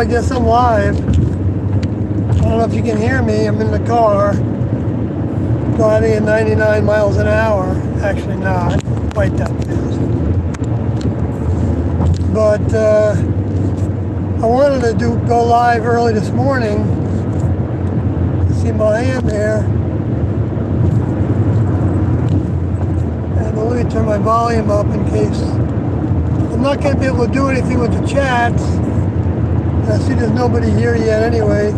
I guess I'm live. I don't know if you can hear me. I'm in the car, driving at 99 miles an hour. Actually not quite that fast. But I wanted to go live early this morning. See my hand there. And let me turn my volume up in case. I'm not going to be able to do anything with the chats. I see there's nobody here yet anyway.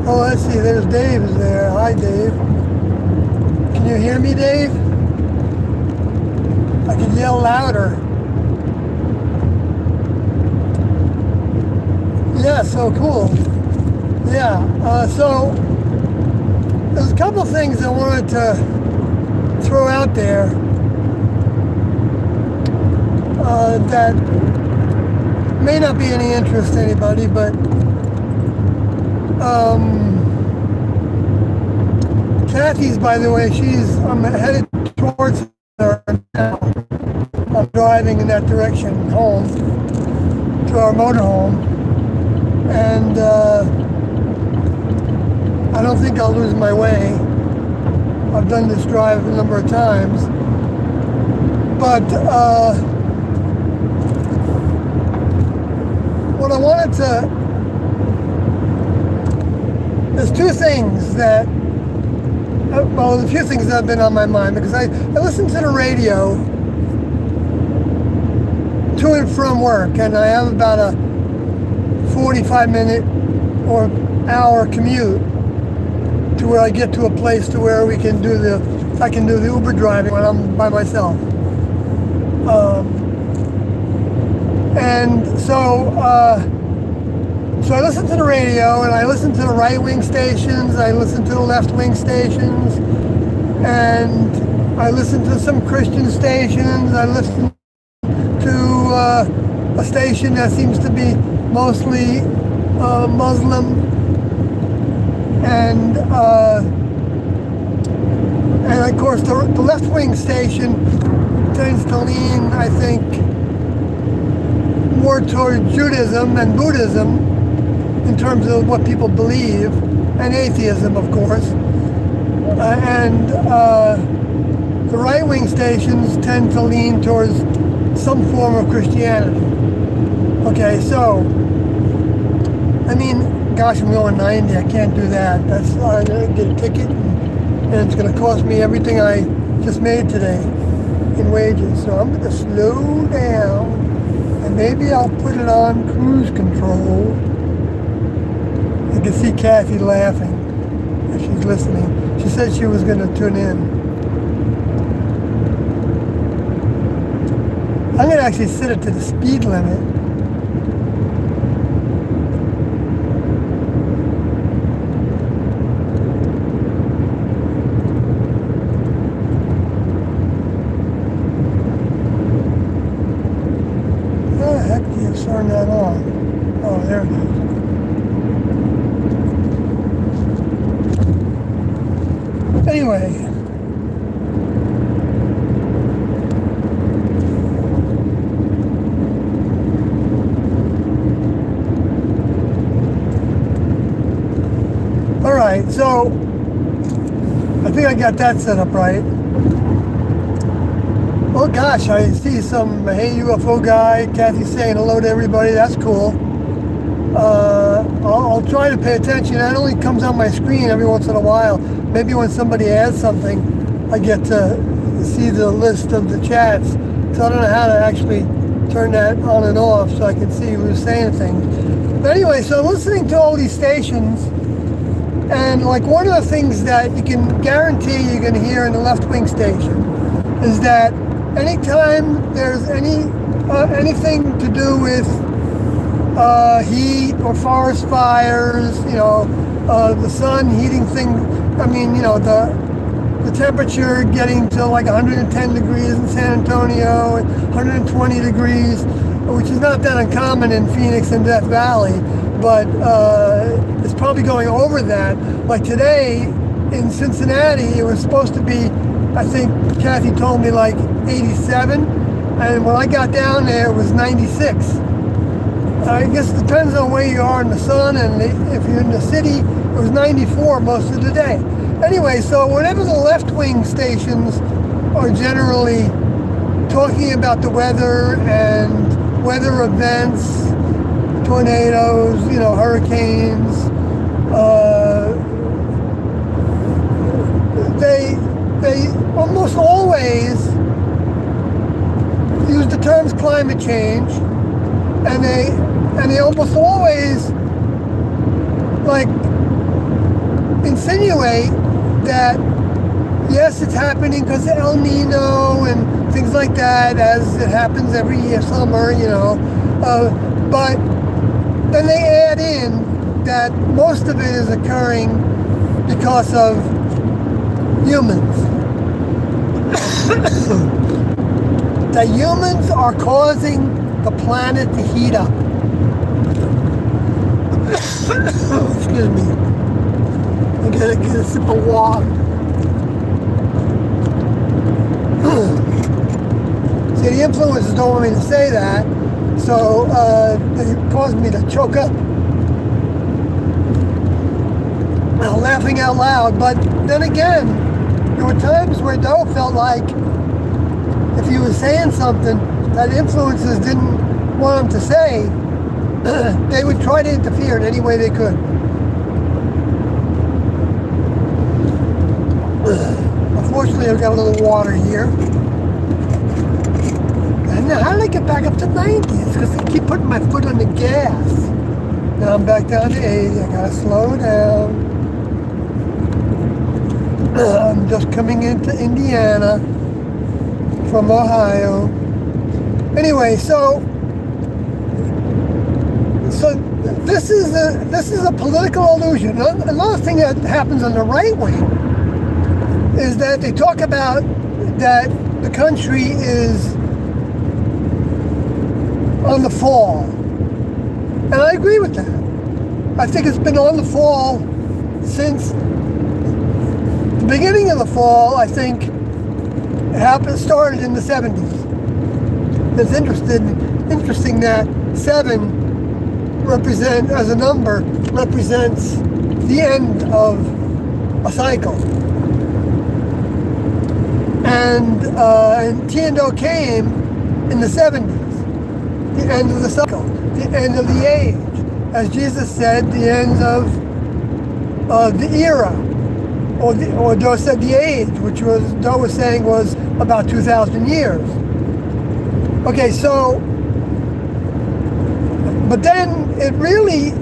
Oh, let's see, there's Dave is there. Hi, Dave. Can you hear me, Dave? I can yell louder. Yeah, so cool. Yeah, so there's a couple things I wanted to throw out there that may not be any interest to anybody, but Kathy's, by the way, I'm headed towards her now. I'm driving in that direction home to our motorhome, and I don't think I'll lose my way. I've done this drive a number of times, but what I wanted to, there's two things that, well, there's a few things that have been on my mind, because I listen to the radio to and from work, and I have about a 45-minute or hour commute to where I get to a place to where I can do the Uber driving when I'm by myself. And so I listen to the radio, and I listen to the right-wing stations, I listen to the left-wing stations, and I listen to some Christian stations, I listen to a station that seems to be mostly Muslim, and of course the left-wing station tends to lean, I think, more toward Judaism and Buddhism in terms of what people believe, and atheism, of course. And the right-wing stations tend to lean towards some form of Christianity. Okay, so, I mean, gosh, I'm going 90. I can't do that. I'm going to get a ticket, and it's going to cost me everything I just made today in wages. So I'm going to slow down, and maybe I'll put it on cruise control. You can see Kathy laughing as she's listening. She said she was going to tune in. I'm going to actually set it to the speed limit. How the heck do you turn that on? Oh, there it is. Anyway, all right, so I think I got that set up right. Oh gosh, I see some Hey UFO guy. Kathy's saying hello to everybody. That's cool. I'll try to pay attention. That only comes on my screen every once in a while. Maybe when somebody adds something, I get to see the list of the chats. So I don't know how to actually turn that on and off so I can see who's saying things. But anyway, so I'm listening to all these stations, and like one of the things that you can guarantee you're going to hear in the left-wing station is that anytime there's anything to do with heat or forest fires, the sun heating thing, I mean, the temperature getting to like 110 degrees in San Antonio, and 120 degrees, which is not that uncommon in Phoenix and Death Valley, but it's probably going over that. Like today in Cincinnati, it was supposed to be, I think Kathy told me, like 87, and when I got down there, it was 96. I guess it depends on where you are in the sun, and if you're in the city, it was 94 most of the day. Anyway, so whenever the left-wing stations are generally talking about the weather and weather events, tornadoes, hurricanes, they almost always use the terms climate change, and they almost always insinuate that yes, it's happening because of El Nino and things like that, as it happens every year, summer, but then they add in that most of it is occurring because of humans. That humans are causing the planet to heat up. Excuse me. I gotta get a sip of water. See, the influencers don't want me to say that, so they caused me to choke up. Laughing out loud, but then again, there were times where Doe felt like if he was saying something that influencers didn't want him to say, they would try to interfere in any way they could. Unfortunately, I've got a little water here. And now, how did I get back up to 90? It's because I keep putting my foot on the gas. Now I'm back down to 80. I gotta slow down. I'm just coming into Indiana from Ohio. Anyway, so this is a political illusion. Another thing that happens on the right wing is that they talk about that the country is on the fall, and I agree with that. I think it's been on the fall since the beginning of the fall. I think it started in the 70s. It's interesting that 7 as a number represents the end of a cycle. And T&O came in the 70s, the end of the cycle, the end of the age. As Jesus said, the end of the era, or Doe said the age, which Doe was saying was about 2,000 years. Okay, so, but then it really,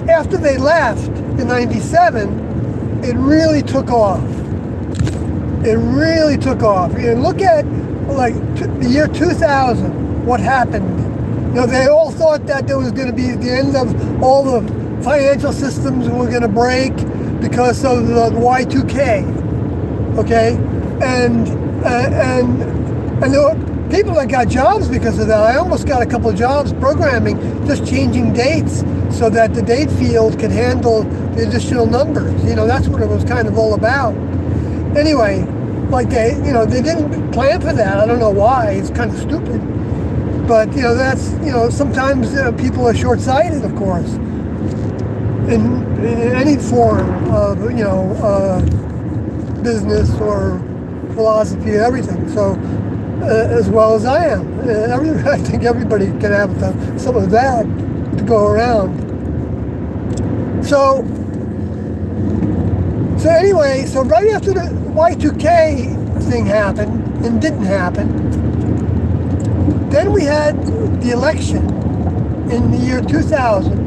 after they left in 97, it really took off. It really took off. And look at, the year 2000, what happened. They all thought that there was going to be the end of all the financial systems were going to break because of the Y2K, okay? And there were people that got jobs because of that. I almost got a couple of jobs programming, just changing dates so that the date field could handle the additional numbers. That's what it was kind of all about. Anyway, they didn't plan for that. I don't know why. It's kind of stupid. But, that's, sometimes people are short-sighted, of course, in any form of, business or philosophy, everything. So, as well as I am. I think everybody can have some of that to go around. So anyway, so right after the Y2K thing happened and didn't happen, then we had the election in the year 2000.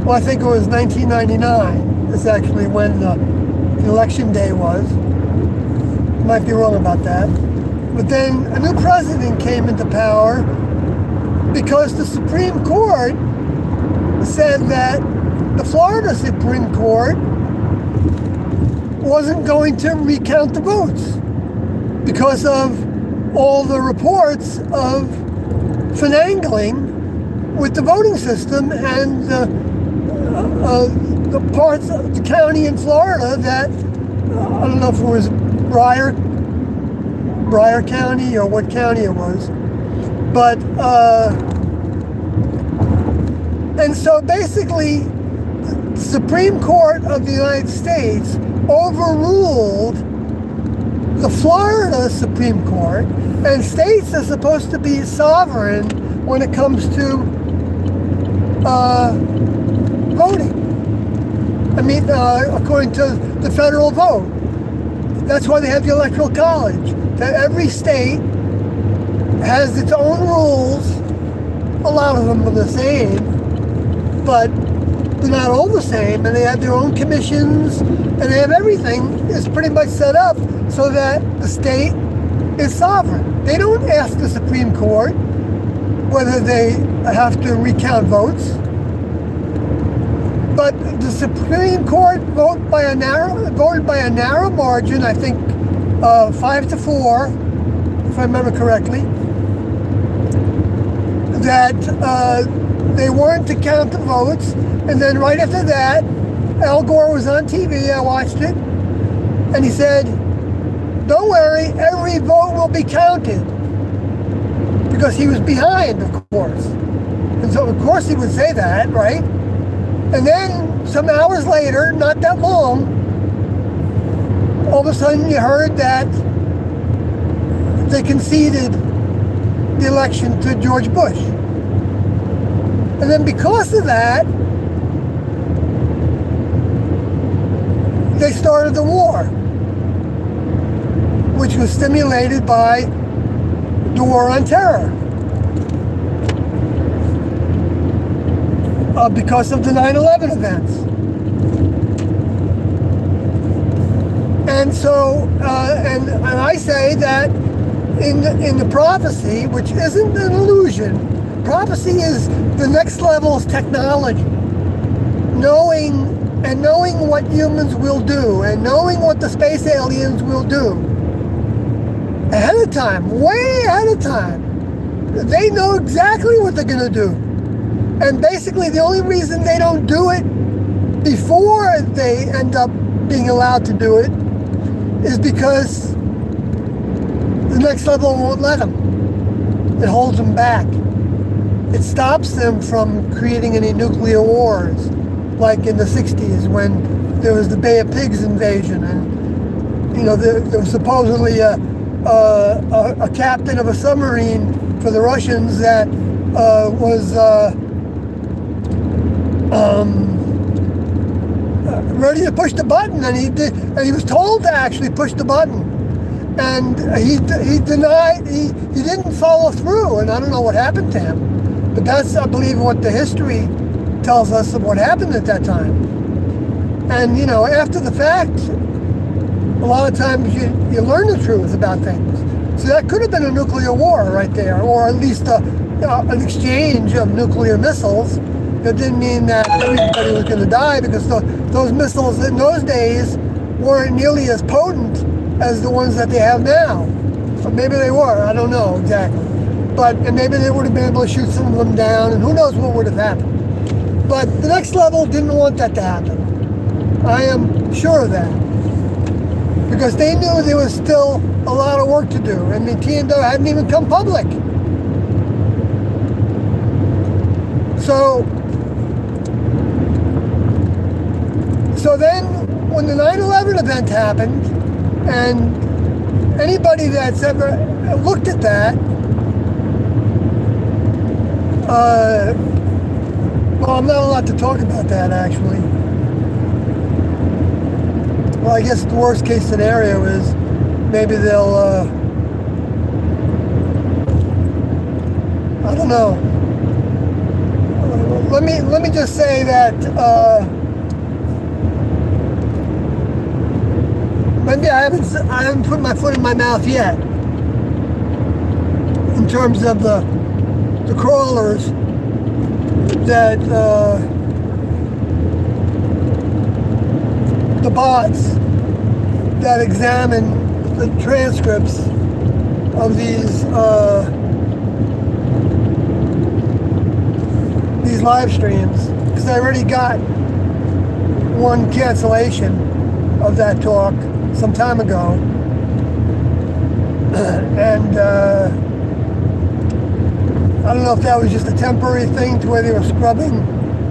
Well, I think it was 1999 is actually when the election day was. Might be wrong about that. But then a new president came into power because the Supreme Court said that the Florida Supreme Court wasn't going to recount the votes because of all the reports of finagling with the voting system and the parts of the county in Florida that, I don't know if it was Broward County or what county it was, but And so basically, the Supreme Court of the United States overruled the Florida Supreme Court, and states are supposed to be sovereign when it comes to voting. I mean, according to the federal vote. That's why they have the Electoral College. That every state has its own rules. A lot of them are the same, but they're not all the same, and they have their own commissions, and they have everything is pretty much set up so that the state is sovereign. They don't ask the Supreme Court whether they have to recount votes, but the Supreme Court voted by a narrow margin, I think 5-4, if I remember correctly, that they weren't to count the votes. And then right after that, Al Gore was on TV, I watched it, and he said, don't worry, every vote will be counted. Because he was behind, of course. And so, of course, he would say that, right? And then, some hours later, not that long, all of a sudden you heard that they conceded the election to George Bush. And then because of that, they started the war, which was stimulated by the war on terror. Because of the 9/11 events. And so, and I say that in the prophecy, which isn't an illusion, prophecy is the next level's technology. Knowing what humans will do, and knowing what the space aliens will do. Ahead of time, way ahead of time. They know exactly what they're going to do. And basically the only reason they don't do it before they end up being allowed to do it is because the next level won't let them. It holds them back. It stops them from creating any nuclear wars, like in the 60s when there was the Bay of Pigs invasion, and there was supposedly a captain of a submarine for the Russians that was ready to push the button, and he did, and he was told to actually push the button, and he denied, he didn't follow through, and I don't know what happened to him, but that's, I believe, what the history tells us of what happened at that time. And after the fact, a lot of times you learn the truth about things. So that could have been a nuclear war right there, or at least an exchange of nuclear missiles. It didn't mean that everybody was going to die, because those missiles in those days weren't nearly as potent as the ones that they have now. Or maybe they were, I don't know exactly. And maybe they would have been able to shoot some of them down, and who knows what would have happened. But the next level didn't want that to happen. I am sure of that. Because they knew there was still a lot of work to do. I mean, TNW hadn't even come public. So then, when the 9/11 event happened, and anybody that's ever looked at that, well, I'm not allowed to talk about that, actually. Well, I guess the worst case scenario is maybe they'll, I don't know. Let me just say that maybe I haven't put my foot in my mouth yet in terms of the crawlers that the bots that examine the transcripts of these live streams, because I already got one cancellation of that talk some time ago, and I don't know if that was just a temporary thing to where they were scrubbing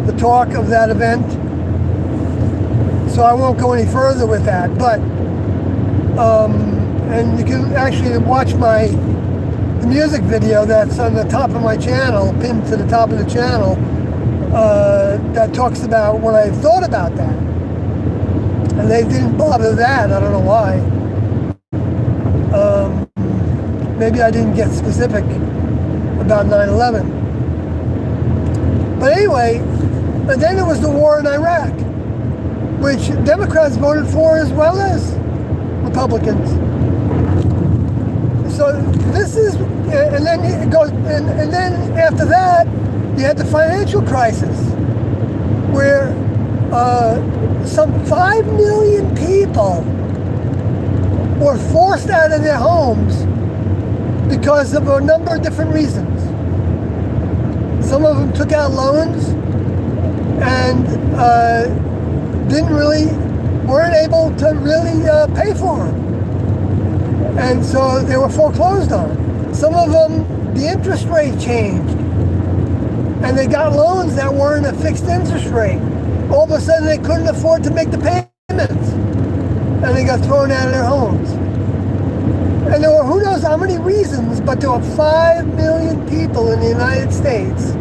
the talk of that event. So I won't go any further with that. But, and you can actually watch the music video that's on the top of my channel, pinned to the top of the channel, that talks about what I thought about that. And they didn't bother that. I don't know why. Maybe I didn't get specific about 9/11. But anyway, and then there was the war in Iraq, which Democrats voted for as well as Republicans. So this is, and then it goes, and then after that, you had the financial crisis, where some 5 million people were forced out of their homes because of a number of different reasons. Some of them took out loans and weren't able to really pay for them. And so they were foreclosed on. Some of them, the interest rate changed. And they got loans that weren't a fixed interest rate. All of a sudden they couldn't afford to make the payments. And they got thrown out of their homes. And there were who knows how many reasons, but there were 5 million people in the United States,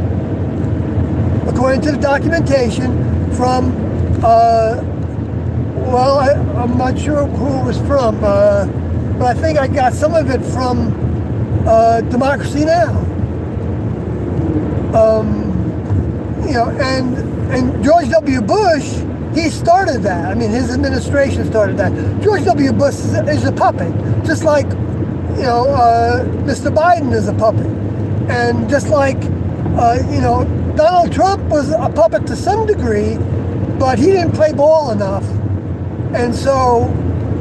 according to the documentation from, I'm not sure who it was from, but I think I got some of it from Democracy Now! And George W. Bush, he started that. I mean, his administration started that. George W. Bush is a puppet, just like, Mr. Biden is a puppet. And just like, Donald Trump was a puppet to some degree, but he didn't play ball enough. And so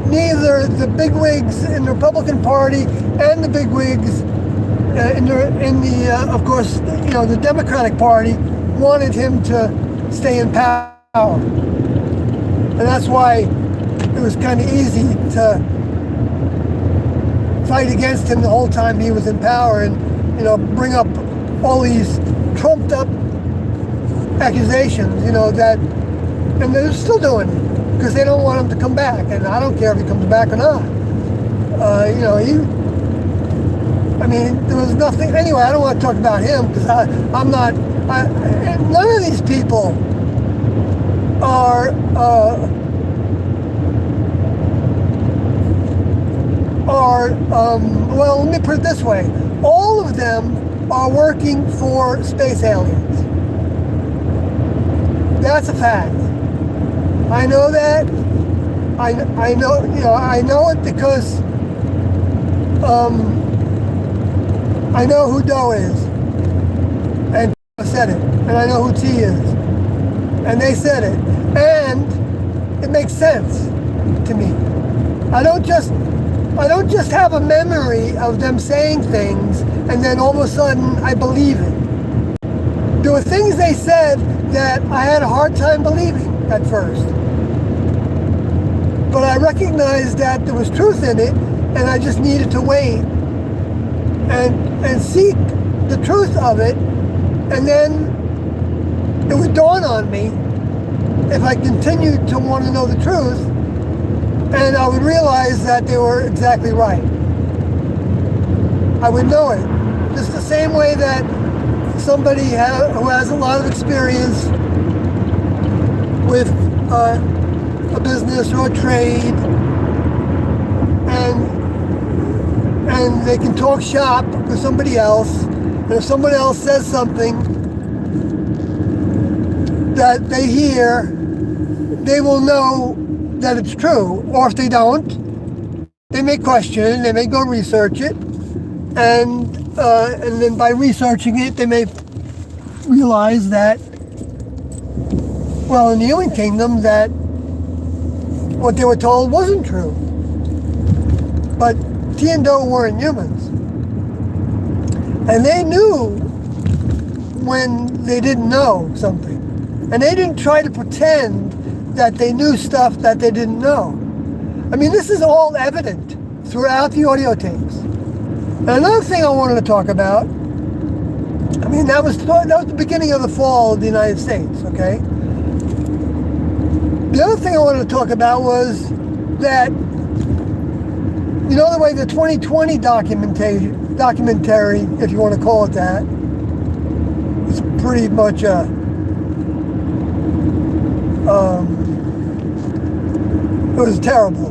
neither the bigwigs in the Republican Party and the bigwigs of course, the Democratic Party wanted him to stay in power. And that's why it was kind of easy to fight against him the whole time he was in power and, bring up all these trumped up accusations, and they're still doing it because they don't want him to come back. And I don't care if he comes back or not. There was nothing, anyway, I don't want to talk about him because none of these people are well, let me put it this way. All of them are working for space aliens. That's a fact. I know that. I know it because I know who Doe is, and said it, and I know who T is, and they said it, and it makes sense to me. I don't just have a memory of them saying things, and then all of a sudden I believe it. There were things they said that I had a hard time believing at first, but I recognized that there was truth in it, and I just needed to wait and seek the truth of it, and then it would dawn on me if I continued to want to know the truth, and I would realize that they were exactly right. I would know it. Just the same way that somebody who has a lot of experience with a business or a trade, and they can talk shop with somebody else, and if somebody else says something that they hear, they will know that it's true. Or if they don't, they may question, they may go research it, and then by researching it, they may realize that, well, in the human kingdom, that what they were told wasn't true. But T and Doe weren't humans. And they knew when they didn't know something. And they didn't try to pretend that they knew stuff that they didn't know. I mean, this is all evident throughout the audio tapes. And another thing I wanted to talk about I mean, that was the beginning of the fall of the United States, okay? The other thing I wanted to talk about was that, you know, the way the 2020 documentary, if you want to call it that, it's pretty much it was terrible.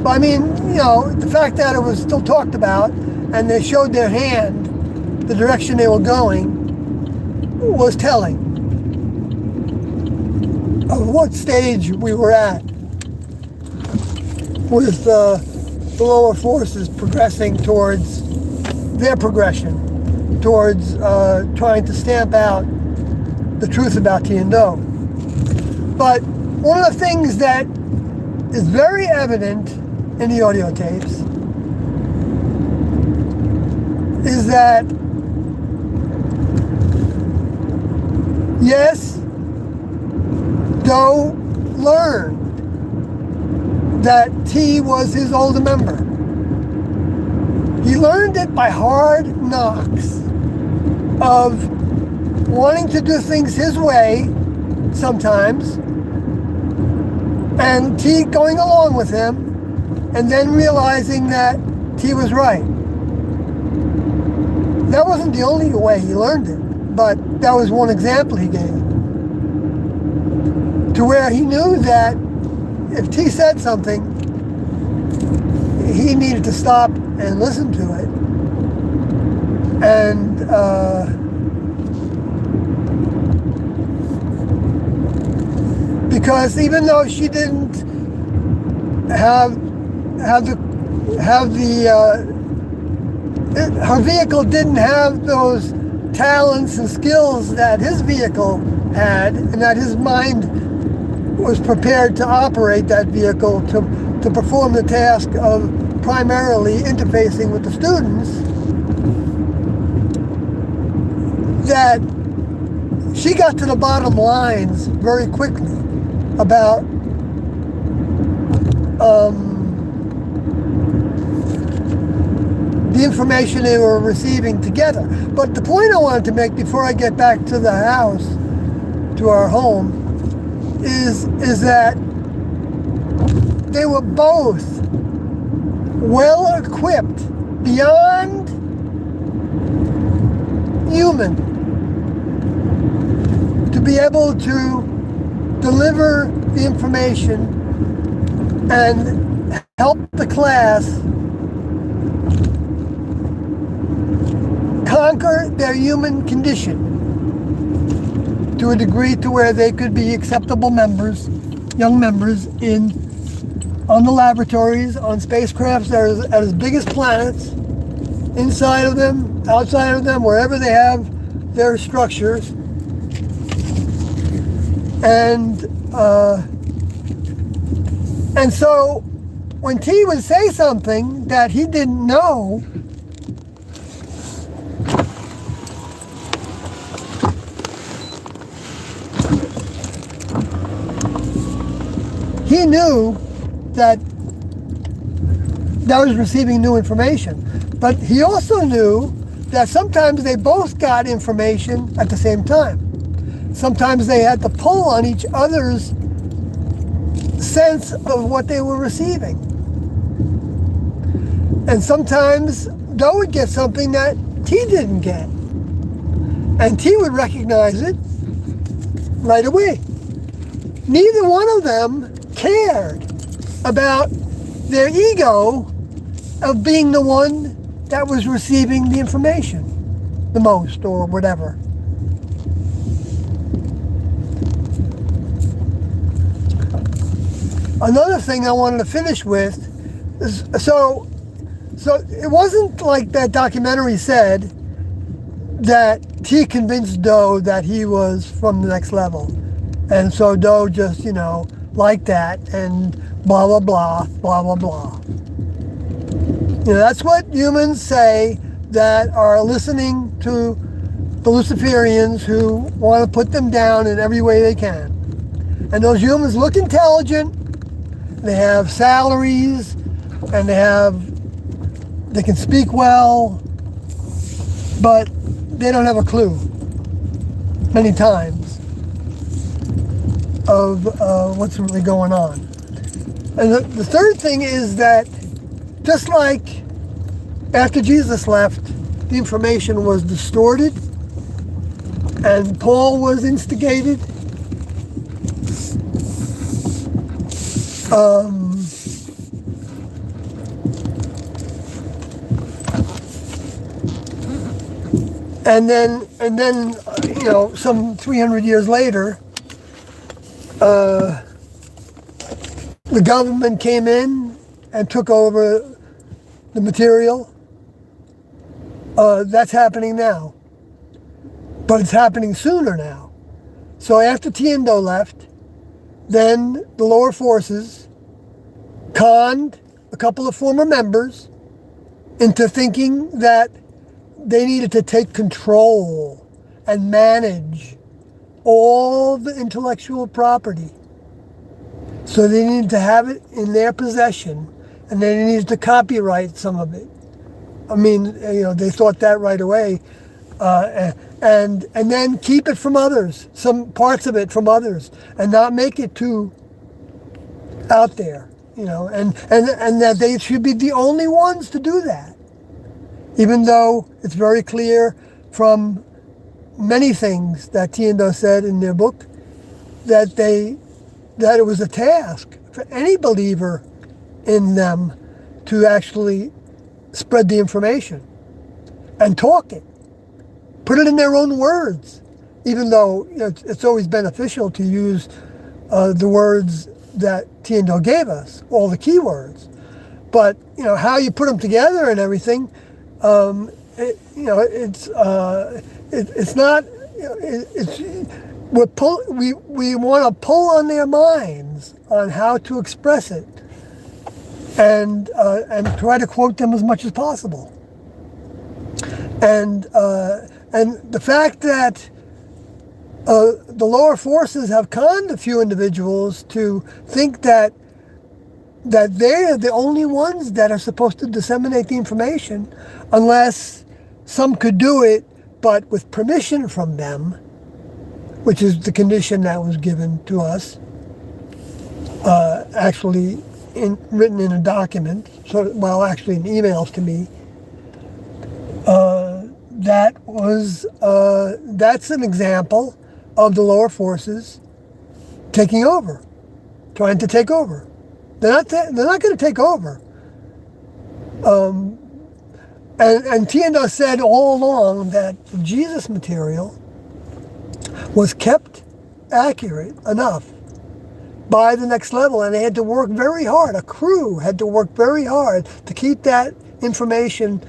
But I mean, you know, the fact that it was still talked about and they showed their hand, the direction they were going, was telling of what stage we were at with the lower forces progressing towards their progression, towards trying to stamp out the truth about Tian-Do. But one of the things that is very evident in the audio tapes is that, yes, Do learned that T was his older member. He learned it by hard knocks of wanting to do things his way sometimes, and T going along with him, and then realizing that T was right. That wasn't the only way he learned it, but that was one example he gave. To where he knew that if T said something, he needed to stop and listen to it. And because even though she didn't have her vehicle didn't have those talents and skills that his vehicle had, and that his mind was prepared to operate that vehicle to perform the task of primarily interfacing with the students, that she got to the bottom lines very quickly about the information they were receiving together. But the point I wanted to make before I get back to the house, to our home, is that they were both well equipped beyond human to be able to deliver the information and help the class conquer their human condition to a degree to where they could be acceptable members, young members on the laboratories, on spacecrafts that are as big as planets, inside of them, outside of them, wherever they have their structures. And so when T would say something that he didn't know, he knew that was receiving new information. But he also knew that sometimes they both got information at the same time. Sometimes they had to pull on each other's sense of what they were receiving. And sometimes Do would get something that T didn't get. And T would recognize it right away. Neither one of them cared about their ego of being the one that was receiving the information the most, or whatever. Another thing I wanted to finish with is, so it wasn't like that documentary said that T convinced Do that he was from the next level. And so Do just, liked that and blah, blah, blah, blah, blah, blah. That's what humans say that are listening to the Luciferians who want to put them down in every way they can. And those humans look intelligent, they have salaries, and they can speak well, but they don't have a clue many times of what's really going on. And the third thing is that just like after Jesus left, the information was distorted and Paul was instigated. And then, some 300 years later, the government came in and took over the material. That's happening now. But it's happening sooner now. So after Tiendo left, then the lower forces conned a couple of former members into thinking that they needed to take control and manage all the intellectual property. So they needed to have it in their possession, and they needed to copyright some of it. I mean, they thought that right away. And then keep it from others, some parts of it from others, and not make it too out there, and that they should be the only ones to do that. Even though it's very clear from many things that Tiendo said in their book that it was a task for any believer in them to actually spread the information and talk it. Put it in their own words, even though it's always beneficial to use the words that Tiendo gave us, all the key words. But how you put them together and everything, it's not. We want to pull on their minds on how to express it, and try to quote them as much as possible. And the fact that the lower forces have conned a few individuals to think that they're the only ones that are supposed to disseminate the information, unless some could do it, but with permission from them, which is the condition that was given to us, actually written in a document, actually in emails to me. That's an example of the lower forces taking over, trying to take over. They're not going to take over. And Tiendo said all along that the Jesus material was kept accurate enough by the next level, and they had to work very hard. A crew had to work very hard to keep that information,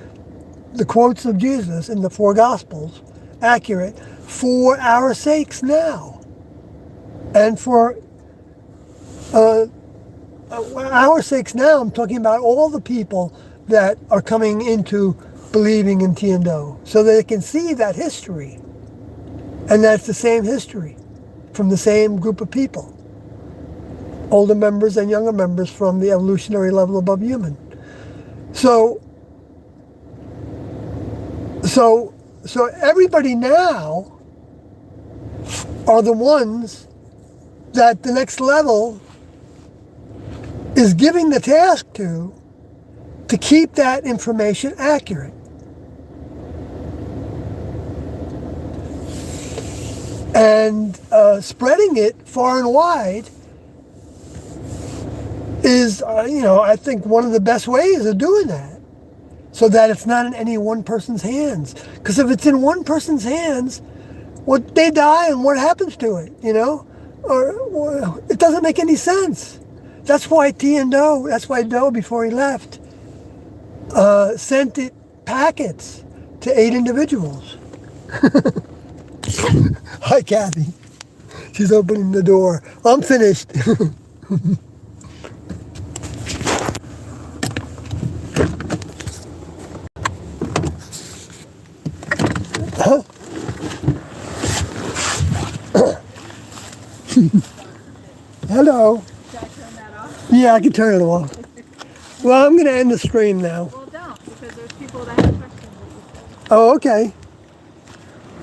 the quotes of Jesus in the four Gospels, accurate for our sakes now. And for our sakes now, I'm talking about all the people that are coming into believing in Tiendo, so that they can see that history. And that's the same history from the same group of people. Older members and younger members from the evolutionary level above human. So everybody now are the ones that the next level is giving the task to keep that information accurate. And spreading it far and wide is, I think one of the best ways of doing that, so that it's not in any one person's hands. Because if it's in one person's hands, they die, and what happens to it, or it doesn't make any sense. That's why Doe, before he left, sent packets to 8 individuals. Hi, Kathy. She's opening the door. I'm finished. Huh? Hello. Should I turn that off? Yeah, I can turn it off. Well, I'm going to end the stream now. Well, don't, because there's people that have questions. Oh, okay.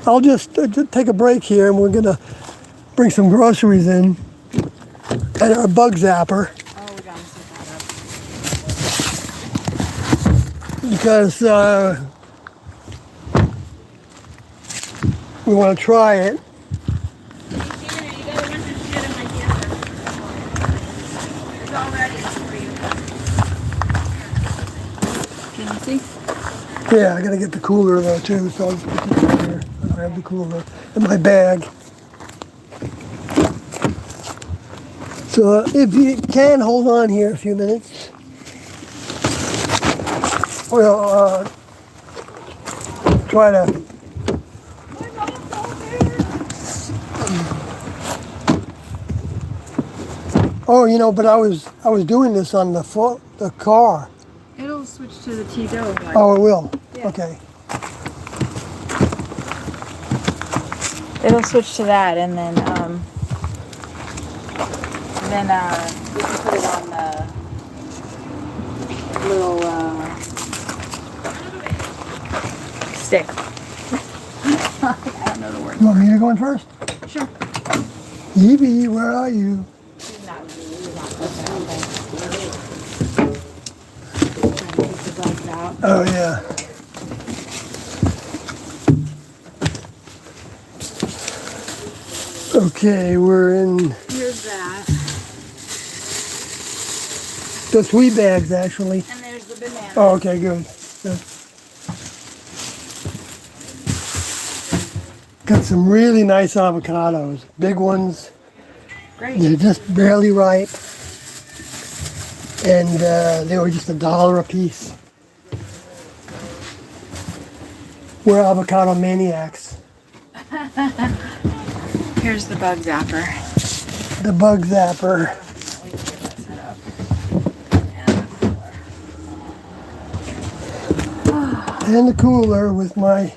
I'll just take a break here, and we're gonna bring some groceries in and our bug zapper. Oh, we gotta set that up. Because we want to try it. Can you see? Yeah, I gotta get the cooler though too, so I'll just put this in here. I have the cooler in my bag. So if you can hold on here a few minutes, we'll try to. Oh, you know, but I was doing this on the car. It'll switch to the T-Dough. Like, Oh, it will. Yeah. Okay. it'll switch to that, and then we can put it on the little stick. I don't know the word. You want me to go in first? Sure. Evie, where are you? He's not trying to keep the bugs out. Oh yeah. Okay, we're in Here's that, the 3 bags actually. and there's the banana. Oh, okay, good. Good. Got some really nice avocados, big ones. Great. They're just barely ripe, and they were just $1 a piece. We're avocado maniacs. Here's the bug zapper. The bug zapper. And the cooler with my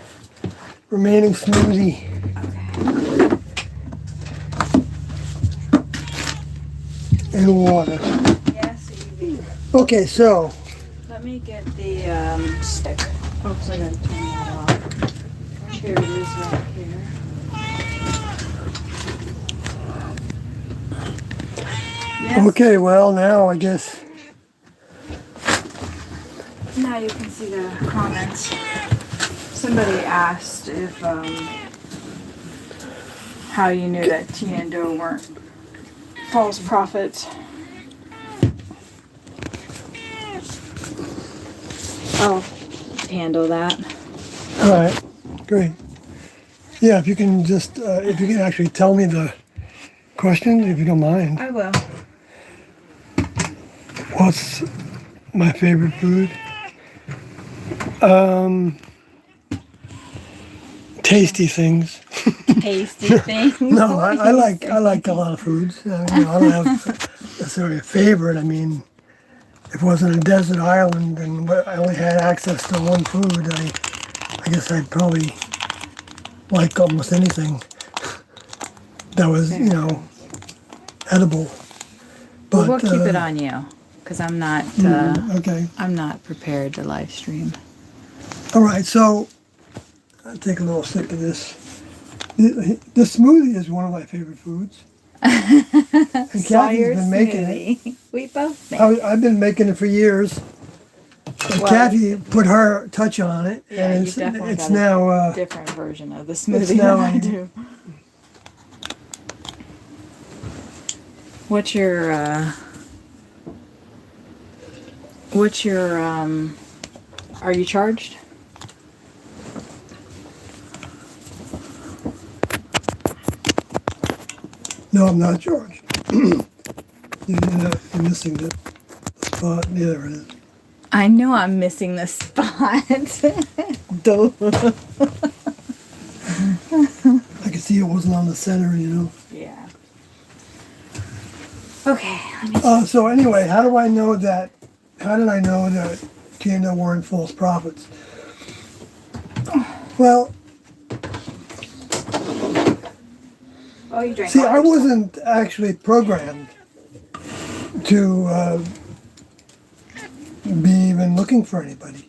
remaining smoothie. Okay. And water. Yes, Evie. Okay, so Let me get the stick. Oops, I gotta turn that off. Here it is right here. Yes. okay, well now I guess Now you can see the comments. Somebody asked if how you knew that Tina and Doe weren't false prophets. I'll handle that. all right, great. Yeah, if you can just if you can actually tell me the question, if you don't mind. I will. What's my favorite food? Tasty things. Tasty things. No, I like a lot of foods. You know, I don't have necessarily a favorite. I mean, if it wasn't a desert island and I only had access to one food, I guess I'd probably like almost anything that was, you know, edible. But We'll keep it on you, because I'm not. okay. I'm not prepared to live stream. All right, so I'll take a little sip of this. The smoothie is one of my favorite foods. And Kathy's been making it. We both make. I've been making it for years. And Well, Kathy put her touch on it, Yeah, and you definitely it's got now a different version of the smoothie now than I do. What's your are you charged? no, I'm not George. You're missing the spot. Yeah, there it is. I know I'm missing the spot. Duh. I could see it wasn't on the center, you know. Yeah. Okay, let me So anyway, how did I know that Tina weren't false prophets? Well, Oh, you drank see, all I your stuff. wasn't actually programmed to be even looking for anybody.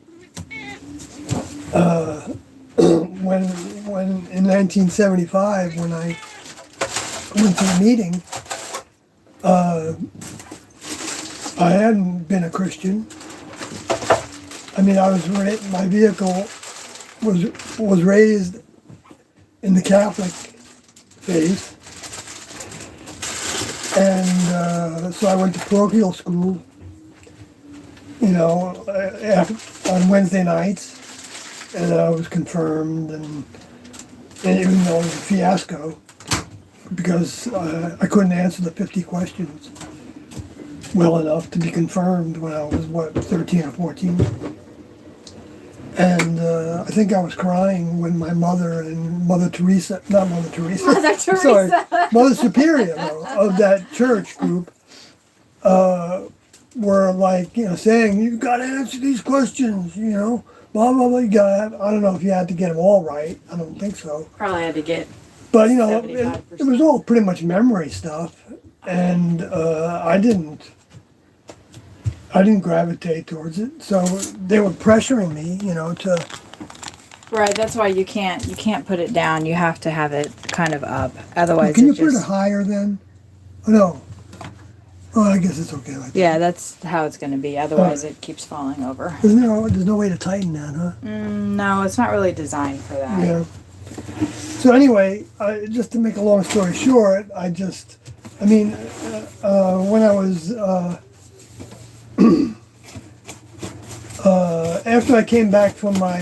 When in 1975 when I went to the meeting. I hadn't been a Christian. I mean, my vehicle was raised in the Catholic faith, and so I went to parochial school. You know, on Wednesday nights, and I was confirmed, and even though it was a fiasco because I couldn't answer the 50 questions well enough to be confirmed when I was, 13 or 14. And I think I was crying when my mother and Mother Teresa, not Mother Teresa, Mother Teresa. sorry, Mother Superior though, of that church group, were like, saying, you got to answer these questions, blah, blah, blah, you got I don't know if you had to get them all right. I don't think so. Probably had to get. But, it 75%. was all pretty much memory stuff. And I didn't gravitate towards it. So they were pressuring me, to... Right, that's why you can't put it down. You have to have it kind of up. Otherwise, Can you put it higher then? Oh, no. Oh, I guess it's okay like that. Yeah, that's how it's going to be. Otherwise, it keeps falling over. There's no way to tighten that, huh? No, it's not really designed for that. Yeah. So anyway, just to make a long story short, when I was, after I came back from my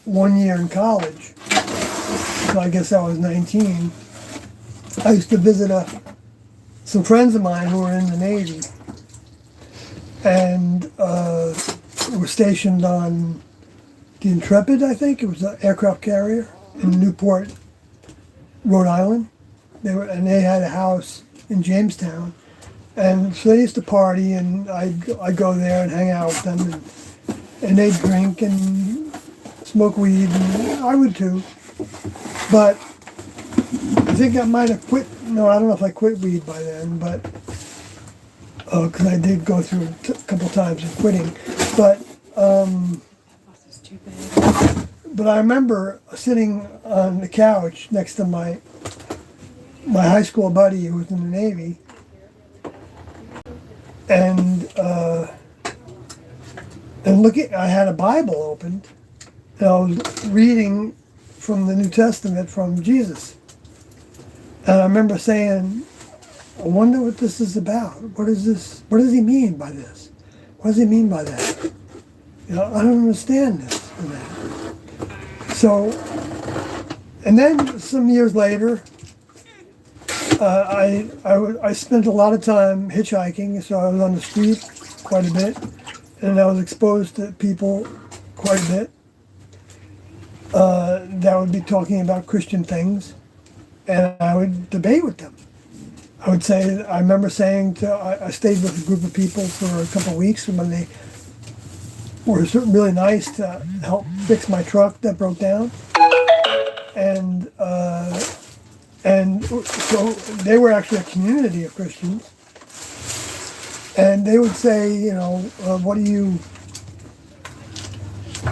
1 year in college, so I guess I was 19, I used to visit some friends of mine who were in the Navy, and were stationed on the Intrepid, I think. It was an aircraft carrier in Newport, Rhode Island. They had a house in Jamestown. And so they used to party, and I'd go there and hang out with them, and they'd drink and smoke weed, and I would too. But I think I might have quit. No, I don't know if I quit weed by then, but because I did go through a couple times of quitting. But but I remember sitting on the couch next to my high school buddy who was in the Navy, and looking. I had a Bible opened, and I was reading from the New Testament from Jesus. And I remember saying, I wonder what this is about. What is this? What does he mean by this? What does he mean by that? I don't understand this and that. So, and then some years later, I spent a lot of time hitchhiking, so I was on the street quite a bit, and I was exposed to people quite a bit that would be talking about Christian things. And I would debate with them. I remember saying I stayed with a group of people for a couple of weeks when they were really nice to help fix my truck that broke down. And so they were actually a community of Christians. And they would say, what do you...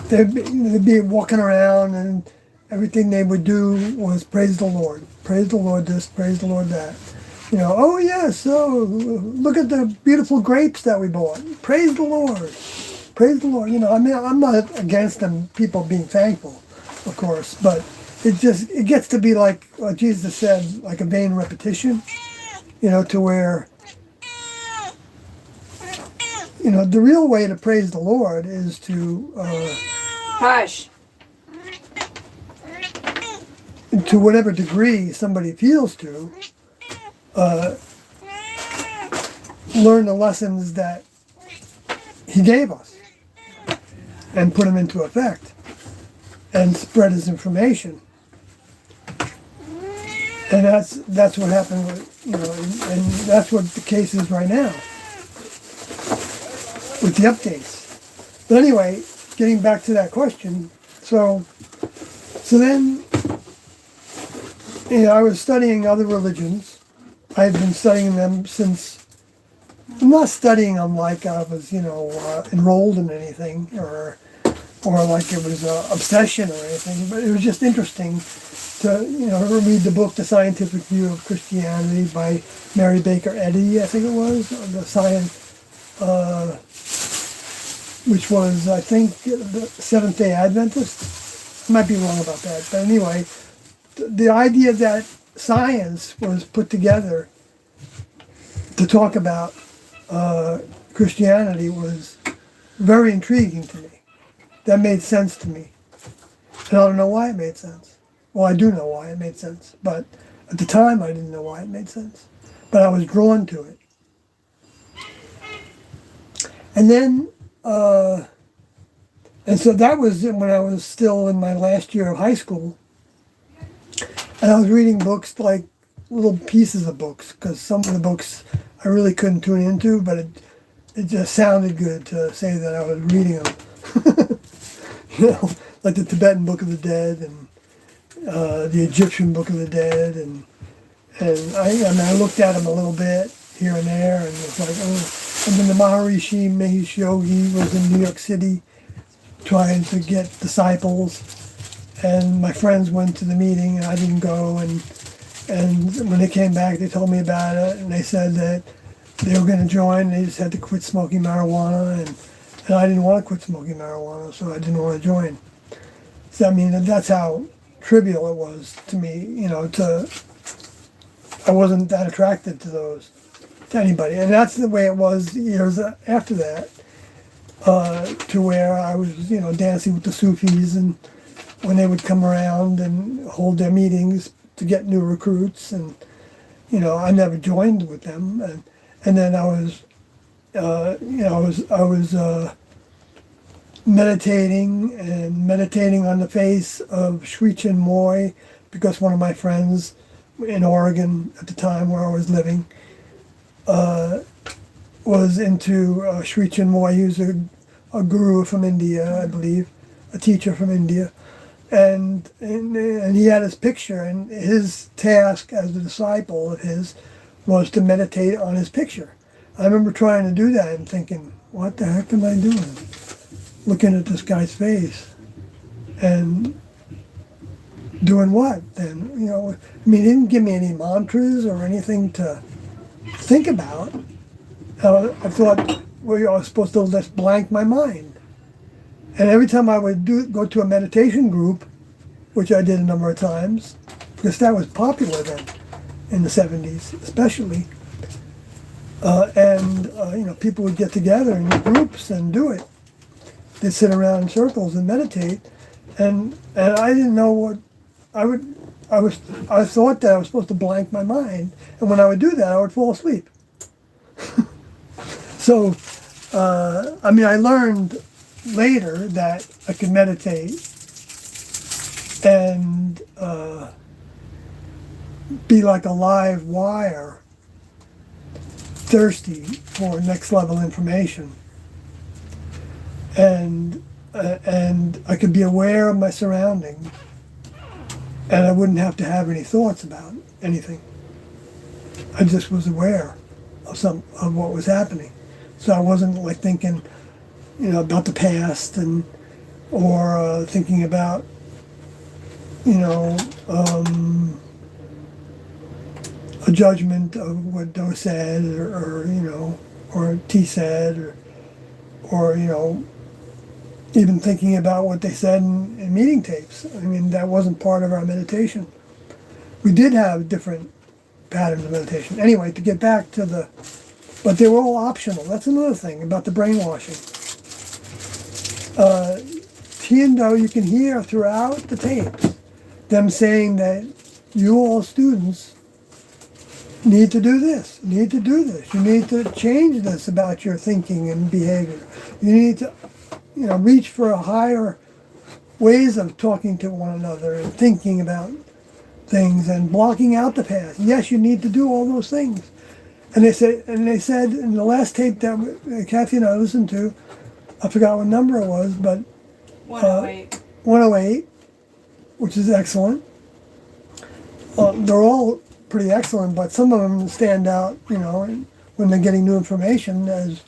They'd be walking around, and everything they would do was praise the Lord. Praise the Lord this, praise the Lord that. Oh yes, look at the beautiful grapes that we bought. Praise the Lord. Praise the Lord. I'm not against people being thankful, of course, but it gets to be like what Jesus said, like a vain repetition, to where, the real way to praise the Lord is to... Hush. To whatever degree somebody feels to, learn the lessons that he gave us and put them into effect and spread his information. And that's what happened with, and that's what the case is right now with the updates. But anyway, getting back to that question, so then, I was studying other religions. I had been studying them since... I'm not studying them like I was, enrolled in anything, or or like it was an obsession or anything, but it was just interesting to, read the book, The Scientific View of Christianity by Mary Baker Eddy, I think it was, the science, which was, I think, the Seventh-day Adventist. I might be wrong about that, but anyway, the idea that science was put together to talk about Christianity was very intriguing to me. That made sense to me. And I don't know why it made sense. Well, I do know why it made sense, but at the time I didn't know why it made sense. But I was drawn to it. And then, and so that was when I was still in my last year of high school. And I was reading books, like little pieces of books, because some of the books I really couldn't tune into, but it just sounded good to say that I was reading them. Like the Tibetan Book of the Dead and the Egyptian Book of the Dead, and I looked at them a little bit here and there, and it's like, oh. And then the Maharishi Mahesh Yogi was in New York City trying to get disciples, and my friends went to the meeting and I didn't go, and when they came back they told me about it, and they said that they were going to join, they just had to quit smoking marijuana, and I didn't want to quit smoking marijuana, so I didn't want to join. So I mean, that's how trivial it was to me, I wasn't that attracted to anybody. And that's the way it was years after that, to where I was, dancing with the Sufis, and when they would come around and hold their meetings to get new recruits, and, I never joined with them. And then I was, I was meditating on the face of Sri Chinmoy, because one of my friends in Oregon at the time where I was living was into Sri Chinmoy. He was a guru from India, I believe, a teacher from India, and he had his picture, and his task as a disciple of his was to meditate on his picture. I remember trying to do that and thinking, what the heck am I doing? Looking at this guy's face and doing what then? He didn't give me any mantras or anything to think about. I thought, I was supposed to just blank my mind. And every time I would go to a meditation group, which I did a number of times, because that was popular then, in the 70s especially, people would get together in groups and do it. They'd sit around in circles and meditate, and I didn't know what I thought that I was supposed to blank my mind, and when I would do that, I would fall asleep. So, I learned later that I could meditate and be like a live wire, thirsty for next level information. And I could be aware of my surroundings, and I wouldn't have to have any thoughts about anything. I just was aware of what was happening. So I wasn't like thinking, about the past or thinking about, a judgment of what Doe said or T said or even thinking about what they said in meeting tapes. That wasn't part of our meditation. We did have different patterns of meditation. Anyway, to get back to but they were all optional. That's another thing about the brainwashing. Tiendo, you can hear throughout the tapes them saying that you all students need to do this, you need to change this about your thinking and behavior. You need to, reach for higher ways of talking to one another and thinking about things and blocking out the past. Yes, you need to do all those things. And they said in the last tape that Kathy and I listened to, I forgot what number it was, but 108. 108, which is excellent. They're all pretty excellent, but some of them stand out, when they're getting new information as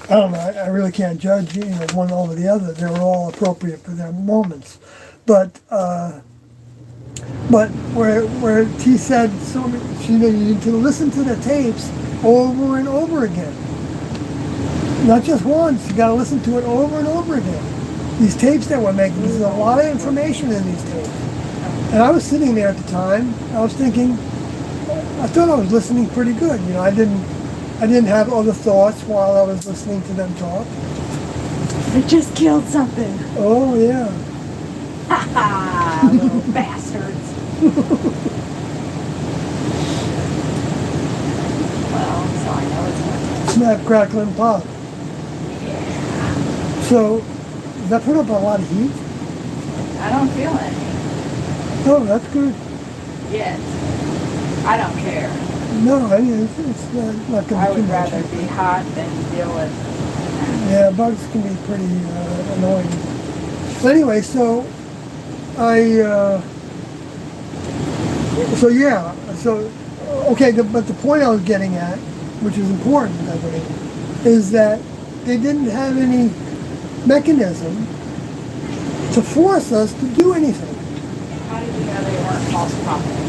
I don't know. I really can't judge, one over the other. They were all appropriate for their moments, but where T said, so you need to listen to the tapes over and over again, not just once. You got to listen to it over and over again. These tapes that we're making, there's a lot of information in these tapes. And I was sitting there at the time. I was thinking, I thought I was listening pretty good. I didn't have other thoughts while I was listening to them talk. They just killed something. Oh yeah. Ha ha, little bastards. Well, so I know it's not. Snap, crackle, and pop. Yeah. So, does that put up a lot of heat? I don't feel any. Oh, that's good. Yet. I don't care. No, I mean, it's not going to I be too would much. rather be hot than deal with. Yeah, bugs can be pretty annoying. So anyway, so but the point I was getting at, which is important, I think, is that they didn't have any mechanism to force us to do anything. How did you know they weren't false prophets?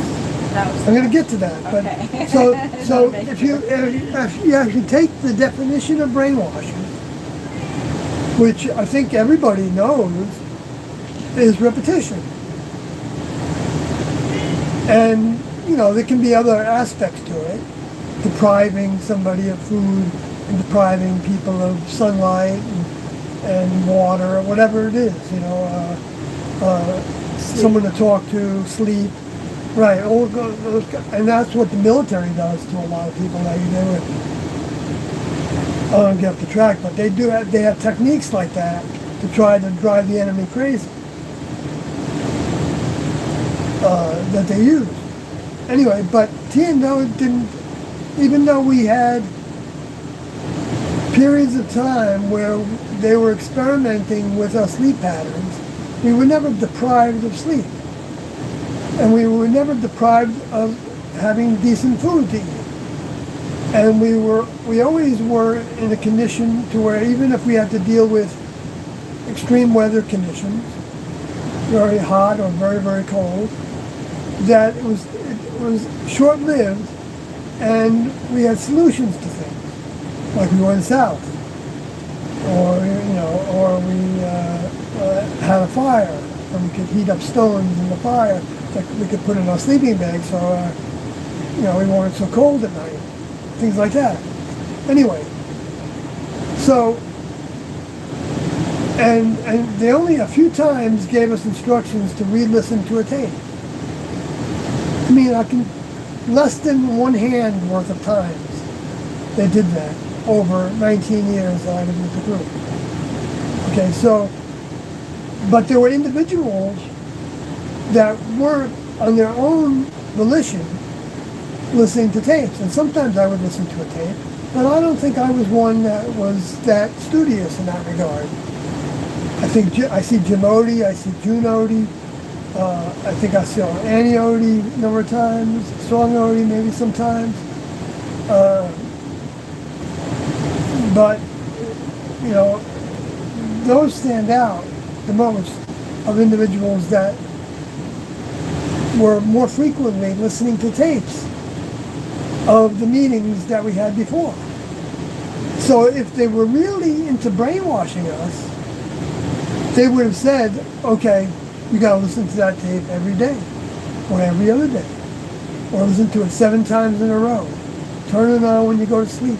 I'm going to get to that. But Okay. so if you actually take the definition of brainwashing, which I think everybody knows, is repetition. And, there can be other aspects to it. Depriving somebody of food and depriving people of sunlight and water or whatever it is, someone to talk to, sleep. Right, and that's what the military does to a lot of people that you do it. I don't get off the track, but they have techniques like that to try to drive the enemy crazy. That they use. Anyway, but TNO didn't, even though we had periods of time where they were experimenting with our sleep patterns, we were never deprived of sleep. And we were never deprived of having decent food to eat. And we always were in a condition to where even if we had to deal with extreme weather conditions, very hot or very, very cold, that it was short-lived and we had solutions to things. Like we went south. Or we had a fire and we could heat up stones in the fire that we could put in our sleeping bag so we weren't so cold at night. Things like that. Anyway, so and they only a few times gave us instructions to re-listen to a tape. I mean, less than one hand worth of times they did that over 19 years that I was with the group. Okay, so, but there were individuals that were on their own volition listening to tapes, and sometimes I would listen to a tape, but I don't think I was one that was that studious in that regard. I see Jim Odie, I see June Odie, I think I saw Annie Odie a number of times, Strong Odie maybe sometimes, but those stand out the most of individuals that were more frequently listening to tapes of the meetings that we had before. So if they were really into brainwashing us, they would have said, okay, you got to listen to that tape every day or every other day, or listen to it 7 times in a row. Turn it on when you go to sleep.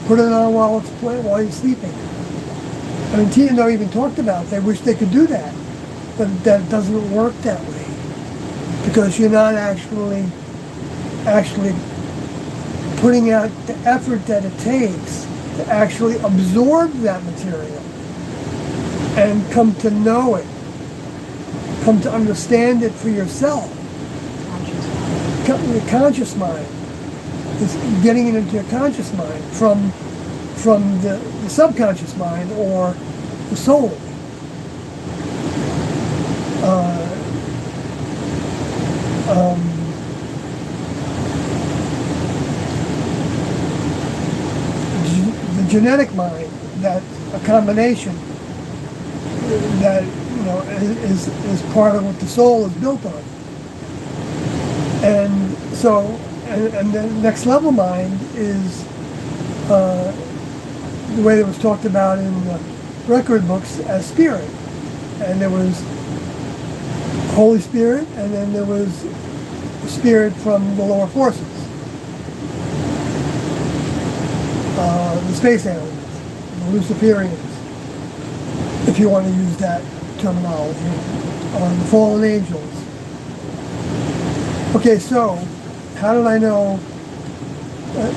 Put it on while you're sleeping. I mean, TNO even talked about they wish they could do that, but that doesn't work that way because you're not actually putting out the effort that it takes to actually absorb that material and come to know it, come to understand it for yourself. The conscious mind is getting it into your conscious mind from the subconscious mind or the soul. The genetic mind that a combination that is part of what the soul is built on. And so, and the next level mind is the way that was talked about in the record books as spirit. And there was Holy Spirit, and then there was spirit from the lower forces. The space aliens, the Luciferians, if you want to use that terminology, the fallen angels. Okay, so how did I know?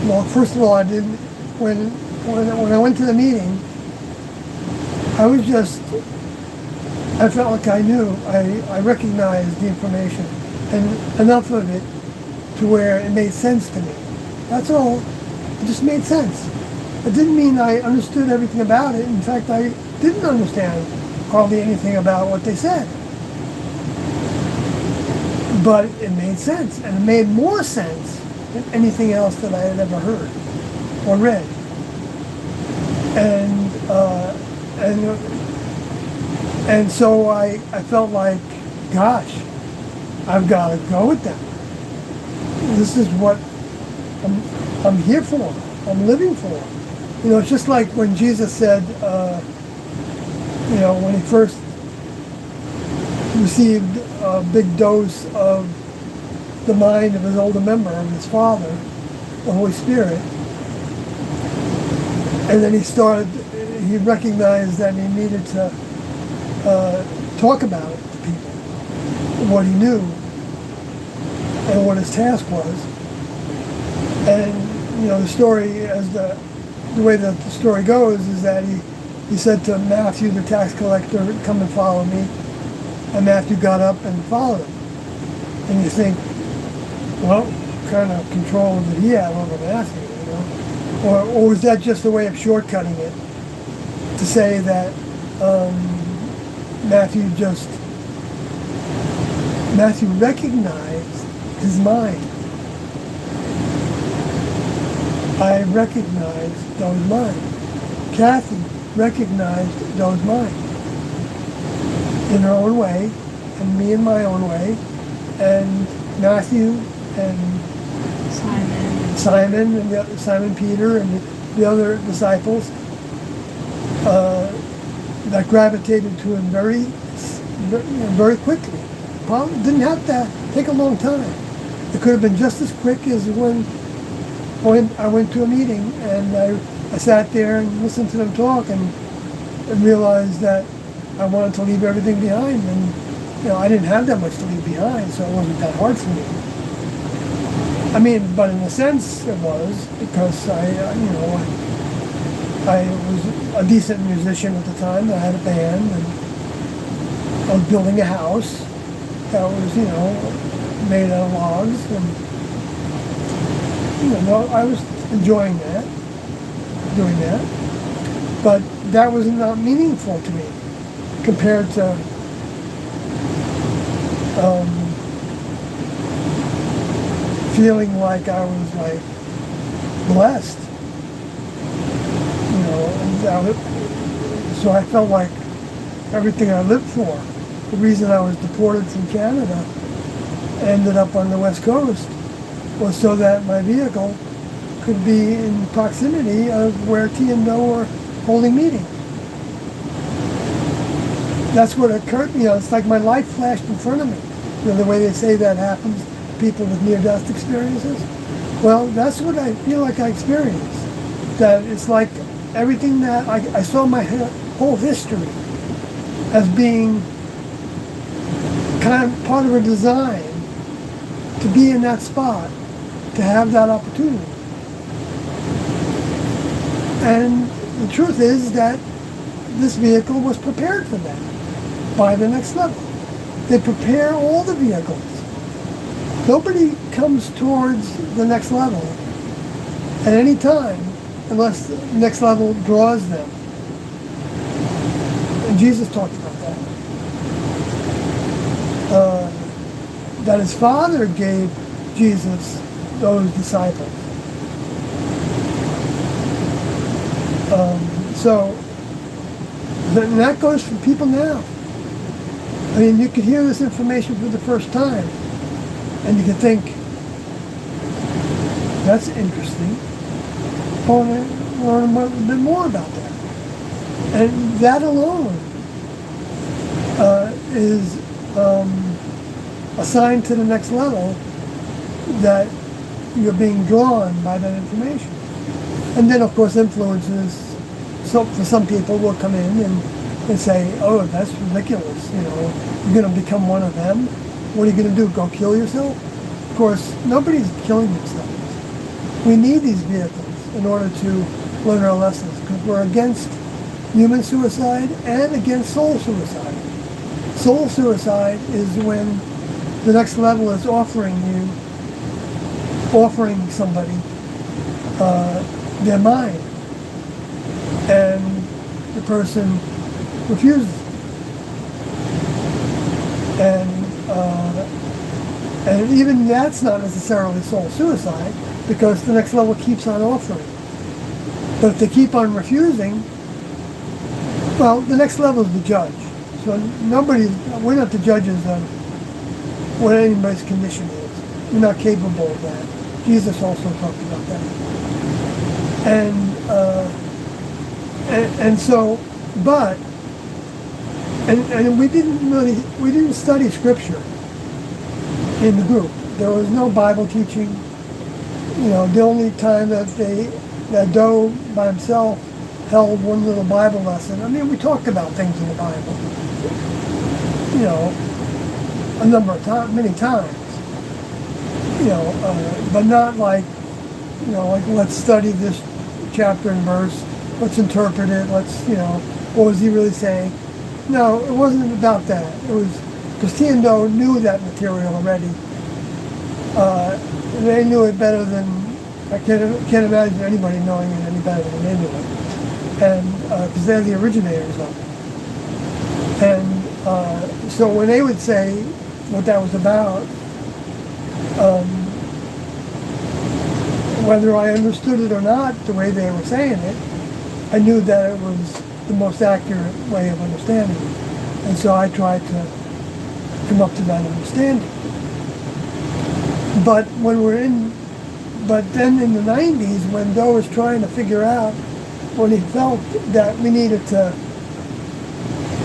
Well, first of all, I didn't. When I went to the meeting, I felt like I knew. I recognized the information, and enough of it to where it made sense to me. That's all. It just made sense. It didn't mean I understood everything about it. In fact, I didn't understand hardly anything about what they said. But it made sense, and it made more sense than anything else that I had ever heard or read. And so I felt like, gosh, I've got to go with them. This is what I'm here for. I'm living for. It's just like when Jesus said, when he first received a big dose of the mind of his older member, of his father, the Holy Spirit, and then he recognized that he needed to talk about it to people, what he knew and what his task was. And the story, as the way that the story goes, is that he said to Matthew, the tax collector, come and follow me. And Matthew got up and followed him. And you think, well, what kind of control did he have over Matthew? Or was that just a way of shortcutting it to say that Matthew recognized his mind. I recognized those mind. Kathy recognized those mind in her own way, and me in my own way, and Matthew and Simon and Simon Peter and the other disciples that gravitated to him very quickly. Probably didn't have to take a long time. It could have been just as quick as when I went to a meeting and I sat there and listened to them talk and realized that I wanted to leave everything behind. And I didn't have that much to leave behind, so it wasn't that hard for me. I mean, but in a sense it was, because I was a decent musician at the time. I had a band, and I was building a house that was, made out of logs, and I was enjoying that, doing that. But that was not meaningful to me compared to feeling like I was blessed, so I felt like everything I lived for, the reason I was deported from Canada, ended up on the West Coast, was so that my vehicle could be in proximity of where T and Do were holding meetings. That's what occurred to me. It's like my life flashed in front of me. The way they say that happens to people with near-death experiences. Well, that's what I feel like I experienced. That it's like everything that I saw my whole history as being kind of part of a design to be in that spot, to have that opportunity. And the truth is that this vehicle was prepared for that by the next level. They prepare all the vehicles. Nobody comes towards the next level at any time unless the next level draws them. And Jesus talked about that. That his Father gave Jesus those disciples. So, and that goes for people now. I mean, you could hear this information for the first time, and you could think, that's interesting. I want to learn a bit more about that. And that alone is a sign to the next level that you're being drawn by that information. And then, of course, influences, so for some people will come in and say, oh, that's ridiculous, you know, you're going to become one of them? What are you going to do, go kill yourself? Of course, nobody's killing themselves. We need these vehicles in order to learn our lessons, because we're against human suicide and against soul suicide. Soul suicide is when the next level is offering somebody their mind, and the person refuses. And even that's not necessarily soul suicide, because the next level keeps on offering. But if they keep on refusing, well, the next level is the judge. So we're not the judges of what anybody's condition is. We're not capable of that. Jesus also talked about that. And we didn't study scripture in the group. There was no Bible teaching. You know, the only time that Doe by himself held one little Bible lesson. I mean, we talked about things in the Bible, you know, a number of times, many times, you know, but not like, you know, like let's study this chapter and verse, let's interpret it, let's, you know, what was he really saying? No, it wasn't about that. It was because T and Doe knew that material already. They knew it better than, I can't imagine anybody knowing it any better than they knew it. And because they're the originators of it. And so when they would say what that was about, whether I understood it or not, the way they were saying it, I knew that it was the most accurate way of understanding it. And so I tried to come up to that understanding. But then in the 90s, when Doe was trying to figure out, when he felt that we needed to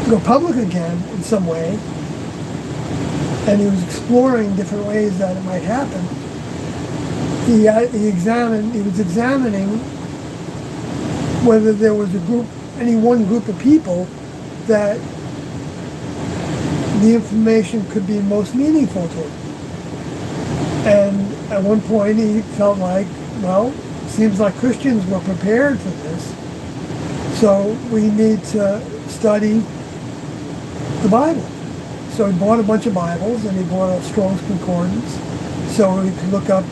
go public again in some way, and he was exploring different ways that it might happen, he was examining whether there was any one group of people that the information could be most meaningful to him. And at one point he felt like, well, seems like Christians were prepared for this, so we need to study the Bible. So he bought a bunch of Bibles, and he bought a Strong's Concordance so he could look up,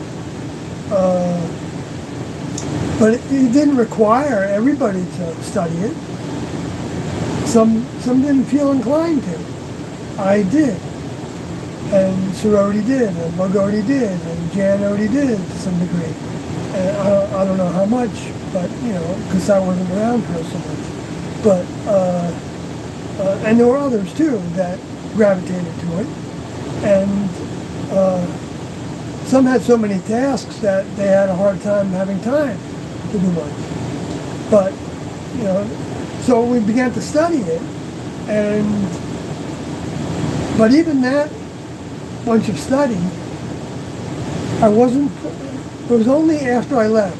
but it didn't require everybody to study it. Some didn't feel inclined to. I did. And Sorority did, and Margoti did, and Jan already did to some degree. And I don't know how much, but, you know, because I wasn't around her so much. But, and there were others too that gravitated to it. And some had so many tasks that they had a hard time having time to do much. But, you know, so we began to study it, but even that bunch of study, it was only after I left,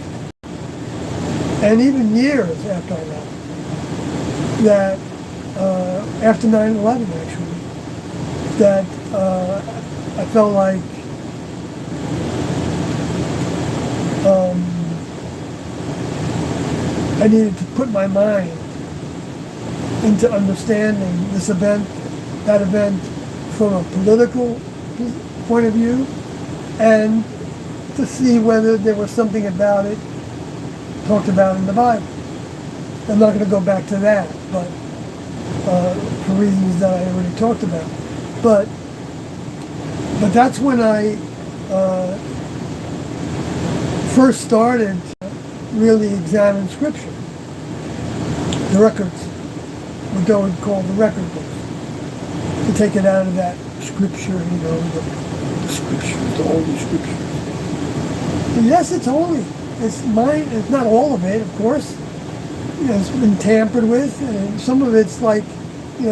and even years after I left, that, after 9/11 actually, that I felt like I needed to put my mind into understanding this event, that event, from a political point of view, and to see whether there was something about it talked about in the Bible. I'm not going to go back to that, but for reasons that I already talked about. But that's when I first started to really examine Scripture. the records, what Doe would call the record books, to take it out of that scripture, the scriptures, the holy scriptures. And yes, it's holy. It's mine. It's not all of it, of course. It's been tampered with, and some of it's like,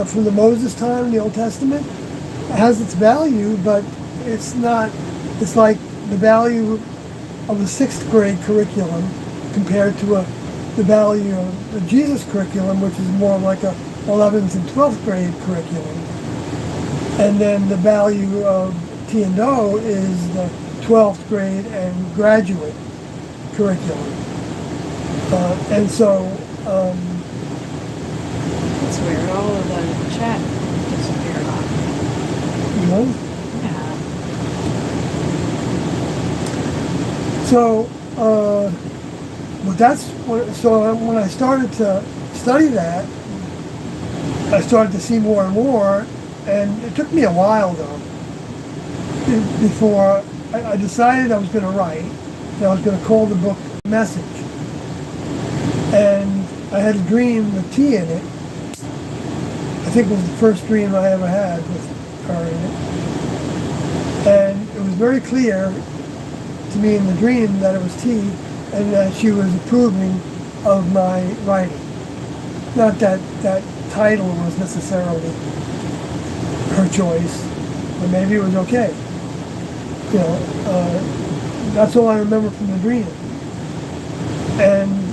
from the Moses time in the Old Testament. It has its value, but it's not. It's like the value of the 6th grade curriculum compared to the value of the Jesus curriculum, which is more like a 11th and 12th grade curriculum. And then the value of Tiendo is the 12th grade and graduate curriculum. And so... It's weird, all of the chat disappeared off. Yeah. So, so when I started to study that, I started to see more and more, and it took me a while though, before I decided I was going to write, and I was going to call the book Message. And I had a dream with T in it. I think it was the first dream I ever had with her in it. And it was very clear to me in the dream that it was T, and that she was approving of my writing. Not that that title was necessarily her choice, but maybe it was okay. That's all I remember from the dream. And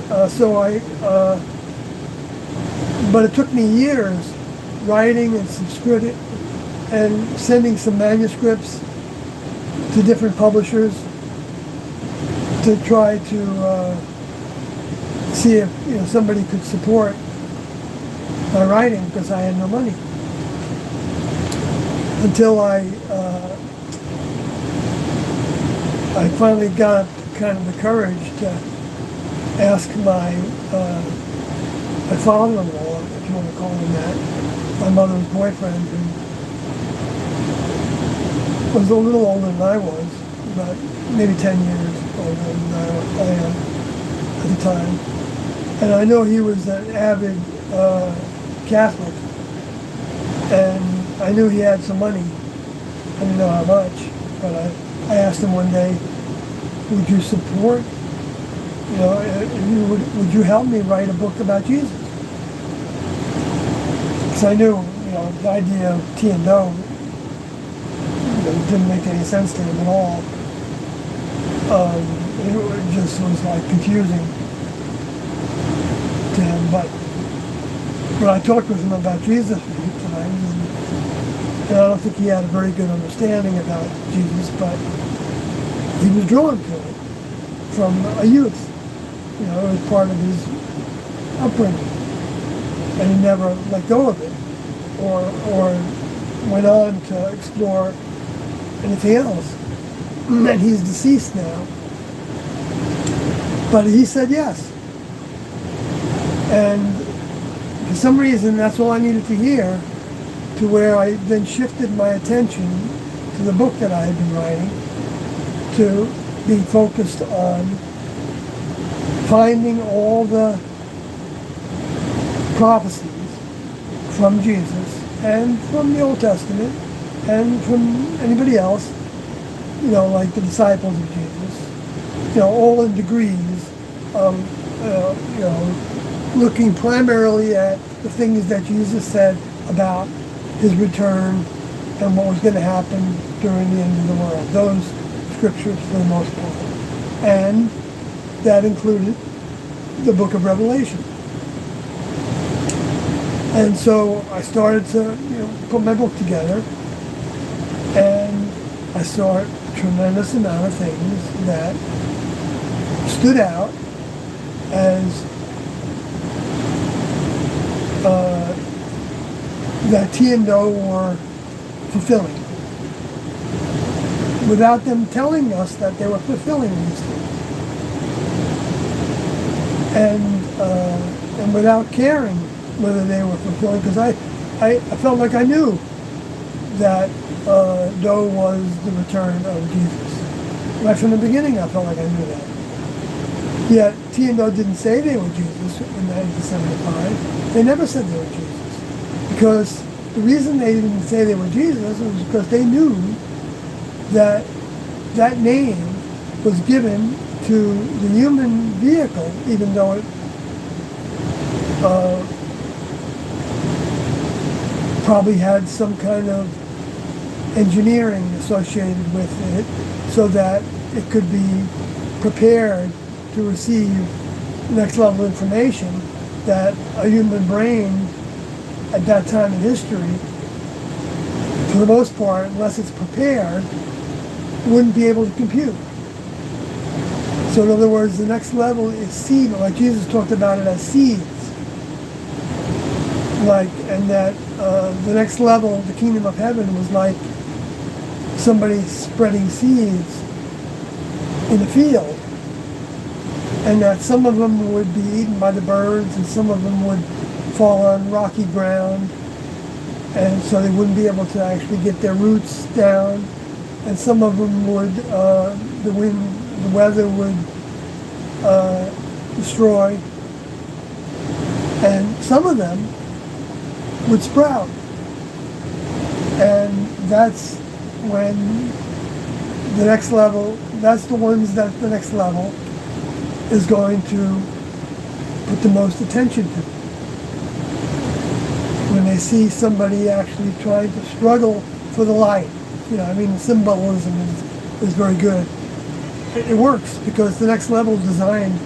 but it took me years writing and subscribing and sending some manuscripts to different publishers to try to see if somebody could support my writing, because I had no money. Until I finally got kind of the courage to ask my father-in-law, if you want to call him that, my mother's boyfriend, who was a little older than I was, about maybe 10 years older than I am at the time. And I know he was an avid Catholic, and I knew he had some money. I didn't know how much, but I asked him one day, would you support, would you help me write a book about Jesus? Because I knew, the idea of Tiendo didn't make any sense to him at all. It just was like confusing to him. But when I talked with him about Jesus a few times, and I don't think he had a very good understanding about Jesus, but he was drawn to it from a youth. It was part of his upbringing, and he never let go of it, or went on to explore anything else. And he's deceased now, but he said yes. And for some reason, that's all I needed to hear, to where I then shifted my attention to the book that I had been writing, to be focused on finding all the prophecies from Jesus and from the Old Testament and from anybody else, like the disciples of Jesus, all in degrees, looking primarily at the things that Jesus said about his return and what was going to happen during the end of the world. Those scriptures for the most part. And that included the book of Revelation. And so I started to put my book together, and I saw a tremendous amount of things that stood out as that Tiendo were fulfilling, without them telling us that they were fulfilling these things, and without caring whether they were fulfilling, because I felt like I knew that Doe was the return of Jesus. Right from the beginning, I felt like I knew that. Yet TNO didn't say they were Jesus in 1975. They never said they were Jesus. Because the reason they didn't say they were Jesus was because they knew that that name was given to the human vehicle, even though it probably had some kind of engineering associated with it so that it could be prepared to receive next level information that a human brain at that time in history, for the most part, unless it's prepared, wouldn't be able to compute. So in other words, the next level is seed, like Jesus talked about it as seeds. And that the next level, the kingdom of heaven, was like somebody spreading seeds in a field. And that some of them would be eaten by the birds and some of them would fall on rocky ground. And so they wouldn't be able to actually get their roots down. And some of them would, the wind, the weather would destroy. And some of them would sprout. And that's when the next level, that's the ones that the next level is going to put the most attention to. When they see somebody actually trying to struggle for the light. The symbolism is very good. It works because the next level designed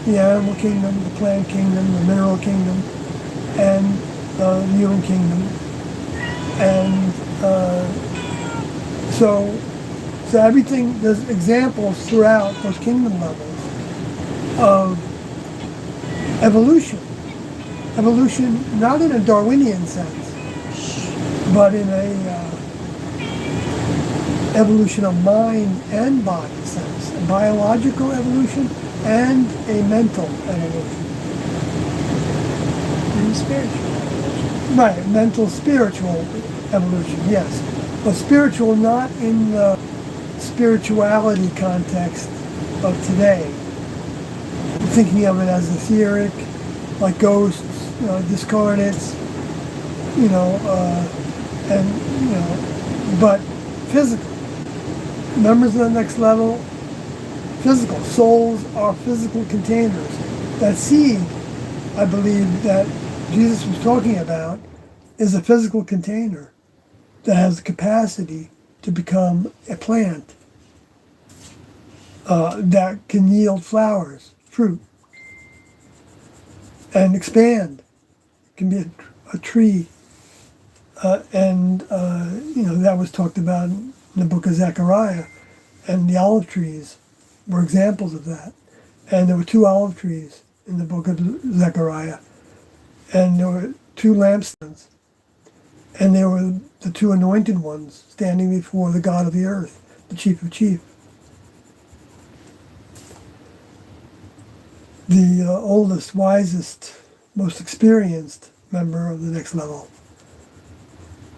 the animal kingdom, the plant kingdom, the mineral kingdom, and the human kingdom. And so everything, there's examples throughout those kingdom levels of evolution. Evolution, not in a Darwinian sense, but in a evolution of mind and body sense. A biological evolution and a mental evolution. And spiritual evolution. Right, mental, spiritual evolution, yes. But spiritual not in the spirituality context of today. Thinking of it as etheric, like ghosts, discarnates, but physical. Members of the next level, physical. Souls are physical containers. That seed, I believe, that Jesus was talking about is a physical container that has the capacity to become a plant that can yield flowers, fruit, and expand. It can be a tree. That was talked about in the book of Zechariah, and the olive trees were examples of that. And there were 2 olive trees in the book of Zechariah, and there were 2 lampstands, and there were the 2 anointed ones standing before the God of the earth, the chief of chiefs. The oldest, wisest, most experienced member of the next level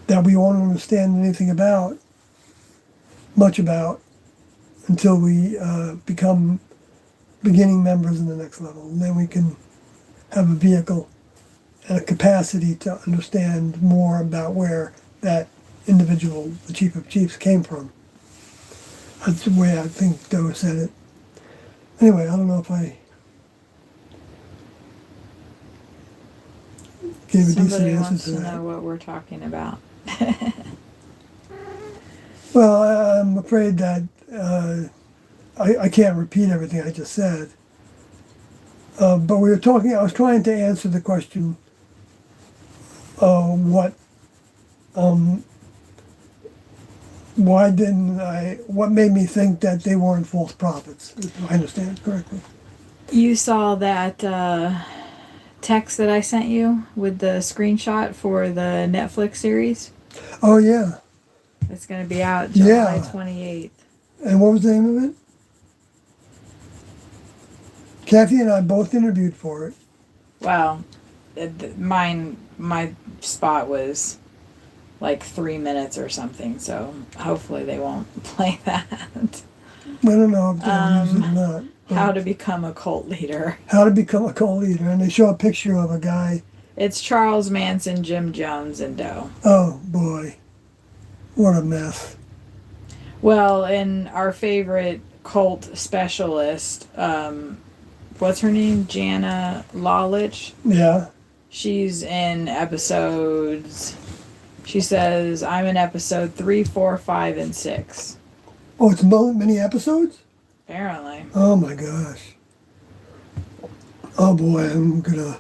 that we won't understand anything about, much about, until we become beginning members in the next level. And then we can have a vehicle and a capacity to understand more about where that individual, the chief of chiefs, came from. That's the way I think Doe said it. Anyway, I don't know if I gave a decent Somebody answer wants to to that. know what we're talking about. Well, I'm afraid that I can't repeat everything I just said. But I was trying to answer the question, what made me think that they weren't false prophets, if I understand correctly. You saw that text that I sent you with the screenshot for the Netflix series? Oh, yeah. It's going to be out July Yeah. 28th. And what was the name of it? Kathy and I both interviewed for it. Well, my spot was like 3 minutes or something, so hopefully they won't play that. I don't know if they'll use it or not. How to become a cult leader. How to become a cult leader, and they show a picture of a guy. It's Charles Manson, Jim Jones, and Doe. Oh boy, what a mess. Well, and our favorite cult specialist, what's her name? Jana Lalich. Yeah. She's in episodes. She says, I'm in episode 3, 4, 5, and 6. Oh, it's many episodes? Apparently. Oh my gosh. Oh boy, I'm gonna.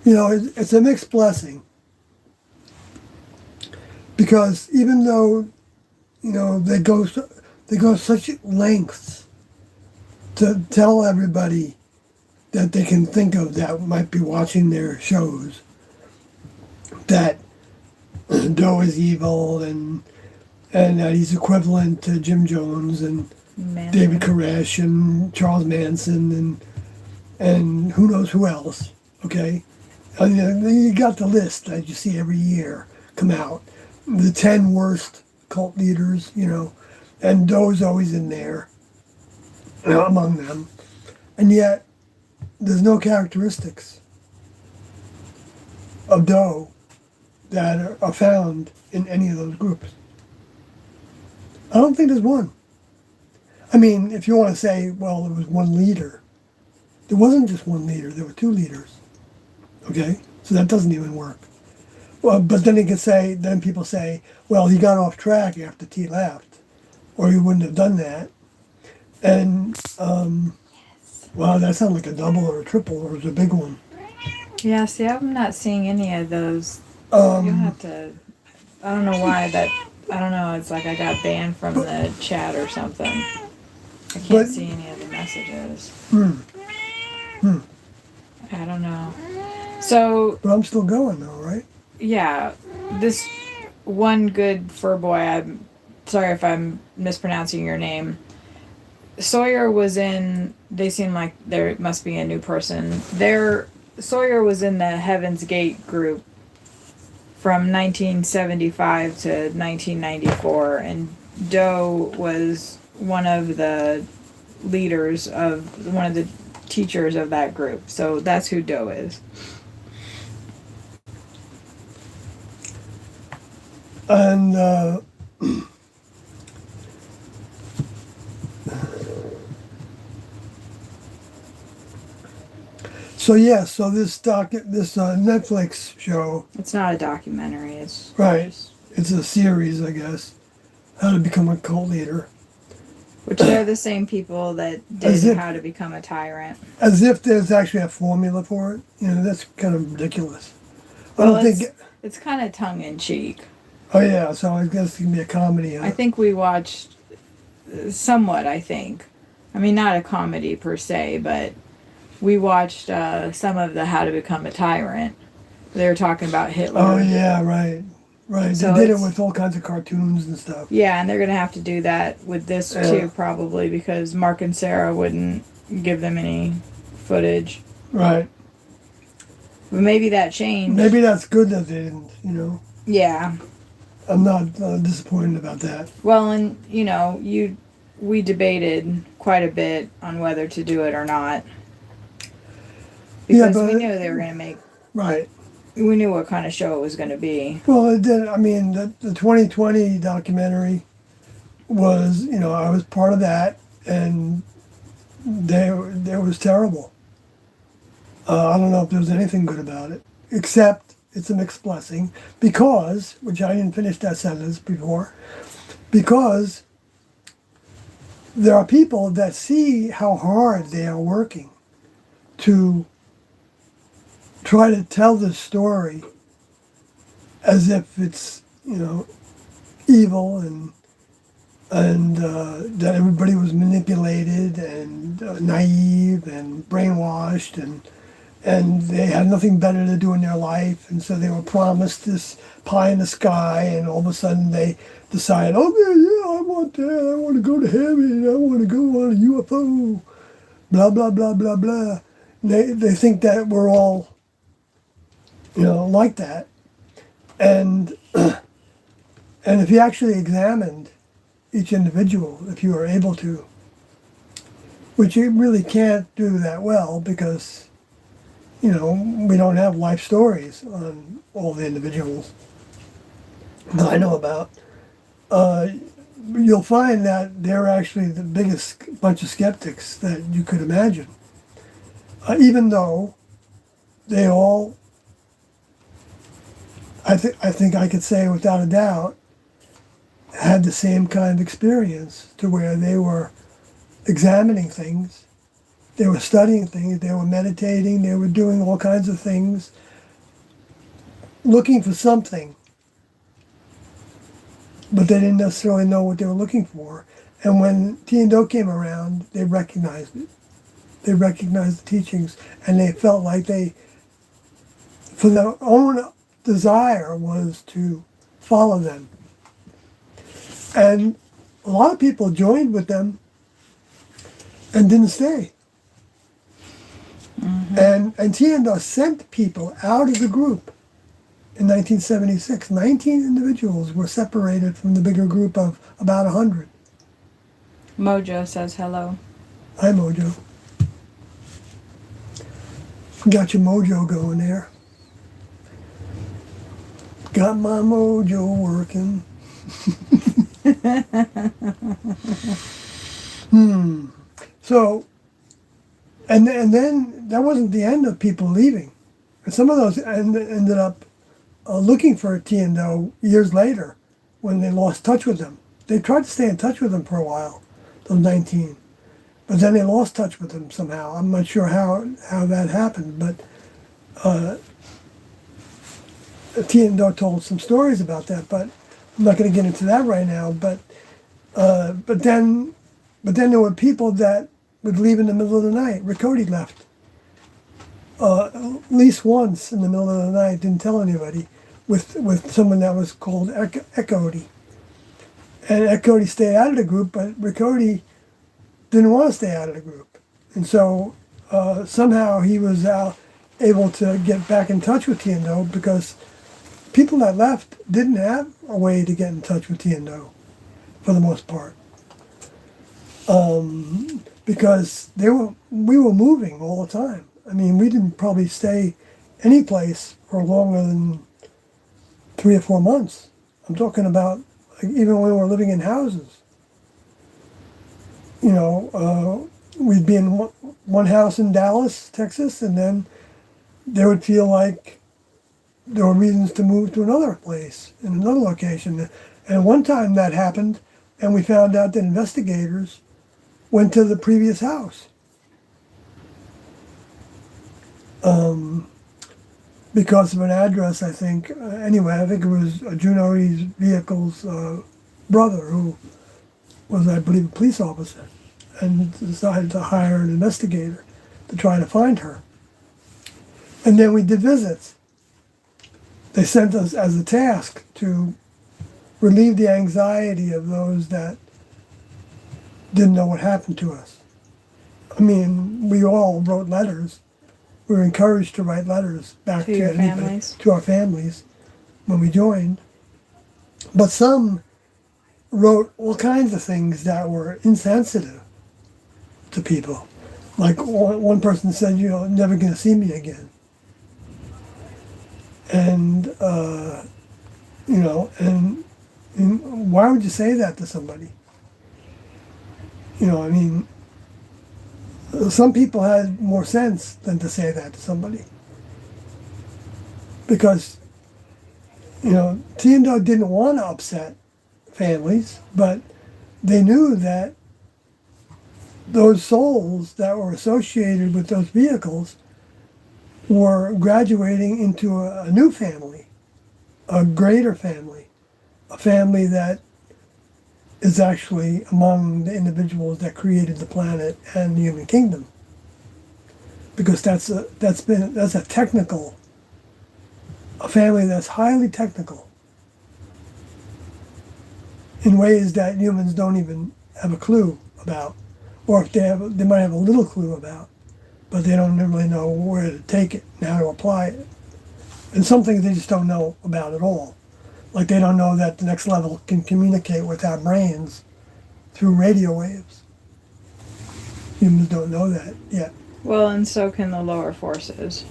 You know, it's a mixed blessing. Because even though, you know, they go such lengths to tell everybody that they can think of that might be watching their shows that Doe is evil and that he's equivalent to Jim Jones and Manson. David Koresh and Charles Manson and who knows who else. Okay, I mean, you got the list that you see every year come out. The 10 worst cult leaders, you know, and Doe's always in there, you know, among them, and yet there's no characteristics of Doe that are found in any of those groups. I don't think there's one. I mean, if you want to say, well, there was one leader, there wasn't just one leader, there were 2 leaders. Okay? So that doesn't even work. Well, but then then people say, well, he got off track after T left, or he wouldn't have done that. And, wow, that sounds like a double or a triple, or it was a big one. Yeah, see, I'm not seeing any of those. You'll have to. I don't know why that. I don't know. It's like I got banned from the chat or something. I can't see any of the messages. I don't know. So. But I'm still going, though, right? Yeah, this one good fur boy. I'm sorry if I'm mispronouncing your name. Sawyer was in. They seem like there must be a new person. Sawyer was in the Heaven's Gate group from 1975 to 1994, and Doe was one of the leaders of one of the teachers of that group. So that's who Doe is. And so yeah, so this Netflix show. It's not a documentary. It's right. It's a series, I guess. How to Become a Cult Leader. Which they're the same people that did How to Become a Tyrant. As if there's actually a formula for it. You know, that's kind of ridiculous. Well, it's kind of tongue in cheek. Oh yeah, so I guess it can be a comedy. Huh? I think we watched somewhat. I mean, not a comedy per se, but we watched some of the How to Become a Tyrant. They were talking about Hitler. Oh yeah, right. So they did it with all kinds of cartoons and stuff. Yeah, and they're gonna have to do that with this too, probably, because Mark and Sarah wouldn't give them any footage. Right. But maybe that changed. Maybe that's good that they didn't. You know. Yeah. I'm not disappointed about that. Well, and we debated quite a bit on whether to do it or not, because we knew they were going to make. Right. We knew what kind of show it was going to be. Well, it did. I mean, the 2020 documentary was, I was part of that, and it was terrible. I don't know if there was anything good about it, except it's a mixed blessing because, which I didn't finish that sentence before, because there are people that see how hard they are working to try to tell this story as if it's, evil and that everybody was manipulated and naive and brainwashed and they had nothing better to do in their life, and so they were promised this pie in the sky, and all of a sudden they decide, oh yeah, I want that, I want to go to heaven, I want to go on a UFO, blah blah blah blah blah. They think that we're all, like that, and And if you actually examined each individual, if you were able to, which you really can't do that well because, you know, we don't have life stories on all the individuals that I know about, you'll find that they're actually the biggest bunch of skeptics that you could imagine. Even though they all, I think I could say without a doubt, had the same kind of experience to where they were examining things, they were studying things, they were meditating, they were doing all kinds of things, looking for something, but they didn't necessarily know what they were looking for. And when Tian came around, they recognized it. They recognized the teachings, and they felt like they, for their own desire, was to follow them. And a lot of people joined with them and didn't stay. Mm-hmm. And Tian sent people out of the group in 1976. 19 individuals were separated from the bigger group of about 100. Mojo says hello. Hi, Mojo. Got your mojo going there. Got my mojo working. So, and then that wasn't the end of people leaving. And some of those ended up looking for Tian years later when they lost touch with them. They tried to stay in touch with them for a while, those 19. But then they lost touch with them somehow. I'm not sure how that happened, but Tian told some stories about that, but I'm not going to get into that right now. But then there were people that would leave in the middle of the night. Ricody left at least once in the middle of the night, didn't tell anybody, with someone that was called Ekodi. And Ekodi stayed out of the group, but Ricody didn't want to stay out of the group. And so somehow he was able to get back in touch with Tian because people that left didn't have a way to get in touch with Tian for the most part. Because we were moving all the time. I mean, we didn't probably stay any place for longer than 3 or 4 months. I'm talking about like, even when we were living in houses. You know, we'd be in one house in Dallas, Texas, and then they would feel like there were reasons to move to another place in another location. And one time that happened, and we found out that investigators went to the previous house. Because of an address, I think. Anyway, I think it was Junori's vehicle's brother who was, I believe, a police officer, and decided to hire an investigator to try to find her. And then we did visits. They sent us as a task to relieve the anxiety of those that didn't know what happened to us. I mean, we all wrote letters. We were encouraged to write letters back to our families when we joined. But some wrote all kinds of things that were insensitive to people. Like one person said, you know, never going to see me again. And, you know, and why would you say that to somebody? You know, I mean, some people had more sense than to say that to somebody. Because, you know, Tian didn't want to upset families, but they knew that those souls that were associated with those vehicles were graduating into a new family, a greater family, a family that is actually among the individuals that created the planet and the human kingdom. Because that's a technical, a family that's highly technical in ways that humans don't even have a clue about, or if they might have a little clue about, but they don't really know where to take it and how to apply it. And some things they just don't know about at all. Like they don't know that the next level can communicate with our brains through radio waves. Humans don't know that yet. Well, and so can the lower forces.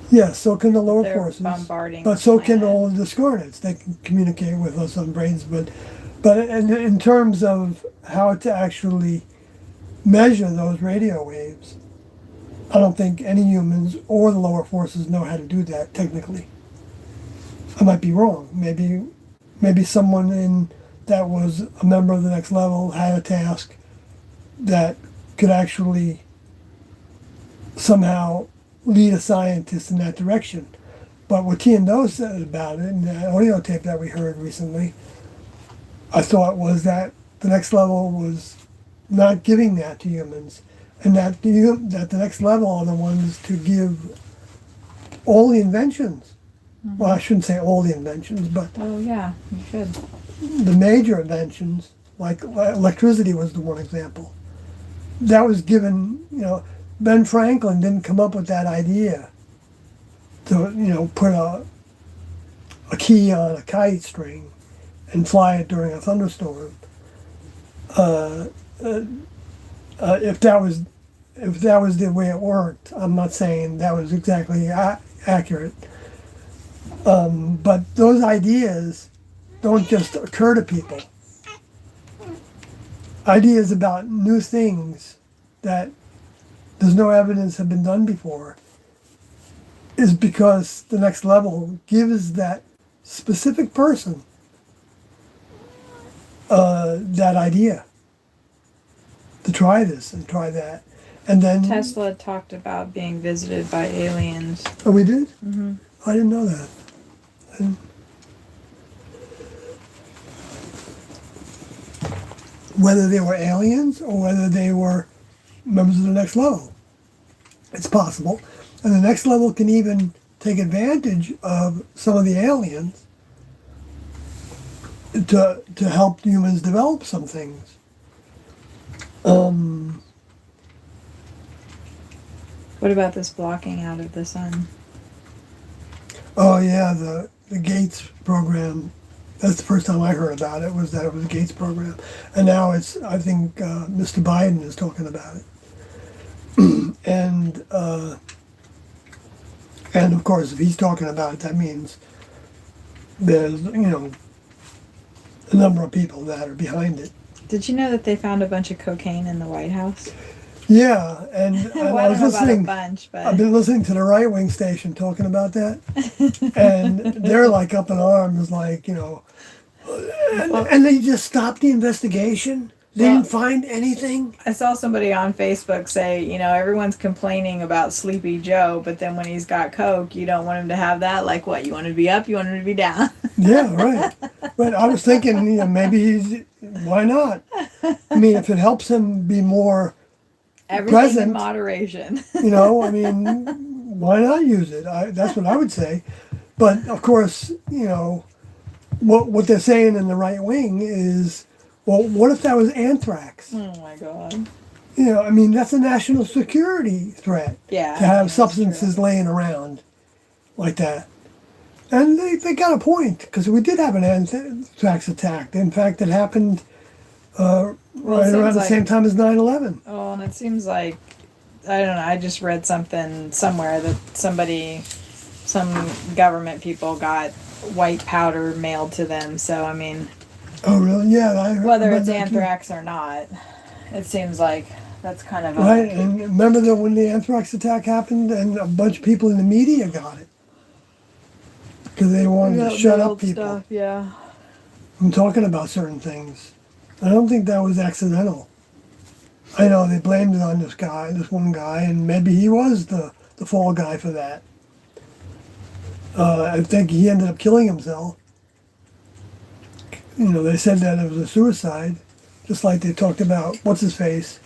Yes, so can the lower They're forces, bombarding but the so can planet. all the discarnates. They can communicate with us on brains, but in terms of how to actually measure those radio waves, I don't think any humans or the lower forces know how to do that technically. I might be wrong. Maybe someone in that was a member of the next level had a task that could actually somehow lead a scientist in that direction. But what Tiendo said about it in that audio tape that we heard recently, I thought was that the next level was not giving that to humans, and that the next level are the ones to give all the inventions. Well, I shouldn't say all the inventions, but Oh yeah, you should. the major inventions, like electricity was the one example. That was given, Ben Franklin didn't come up with that idea to, put a key on a kite string and fly it during a thunderstorm. If that was the way it worked, I'm not saying that was exactly accurate. But those ideas don't just occur to people. Ideas about new things that there's no evidence have been done before is because the next level gives that specific person that idea to try this and try that. And then Tesla talked about being visited by aliens. Oh, we did? Mm-hmm. I didn't know that. Whether they were aliens or whether they were members of the next level. It's possible. And the next level can even take advantage of some of the aliens to help humans develop some things. What about this blocking out of the sun? Oh yeah, the Gates program. That's the first time I heard about it, was that it was a Gates program. And now I think Mr. Biden is talking about it. And of course, if he's talking about it, that means there's, a number of people that are behind it. Did you know that they found a bunch of cocaine in the White House? Yeah, and Well, I was don't know about a listening. bunch, but I've been listening to the right wing station talking about that, and they're like up in arms, like and they just stopped the investigation. They Well- didn't find anything. I saw somebody on Facebook say, everyone's complaining about Sleepy Joe, but then when he's got coke, you don't want him to have that. Like what? You want him to be up? You want him to be down? Yeah, right. But I was thinking, maybe why not? I mean, if it helps him be more, Everything Present. in moderation. why not use it? That's what I would say. But of course, what they're saying in the right wing is, well, what if that was anthrax? Oh my God. That's a national security threat. Yeah. To have substances laying around like that. And they got a point, because we did have an anthrax attack. In fact, it happened right around the same time as 9/11. Oh, and it seems like, I don't know, I just read something somewhere that some government people got white powder mailed to them. So, I mean, Oh, really? Yeah. whether read it's that too. anthrax or not, it seems like that's kind of Right, and remember that when the anthrax attack happened and a bunch of people in the media got it? Because they wanted to shut up people stuff, yeah. from talking about certain things. I don't think that was accidental. I know they blamed it on this one guy, and maybe he was the fall guy for that. I think he ended up killing himself. They said that it was a suicide, just like they talked about what's his face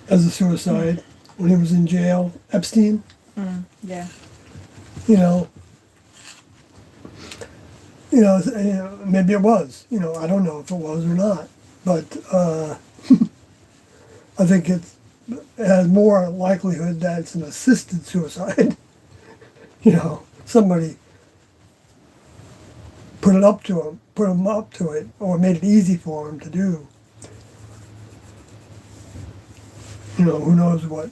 as a suicide when he was in jail, Epstein. Yeah. Maybe it was. I don't know if it was or not, but I think it has more likelihood that it's an assisted suicide. Somebody put it up to him, put him up to it, or made it easy for him to do. You know, who knows what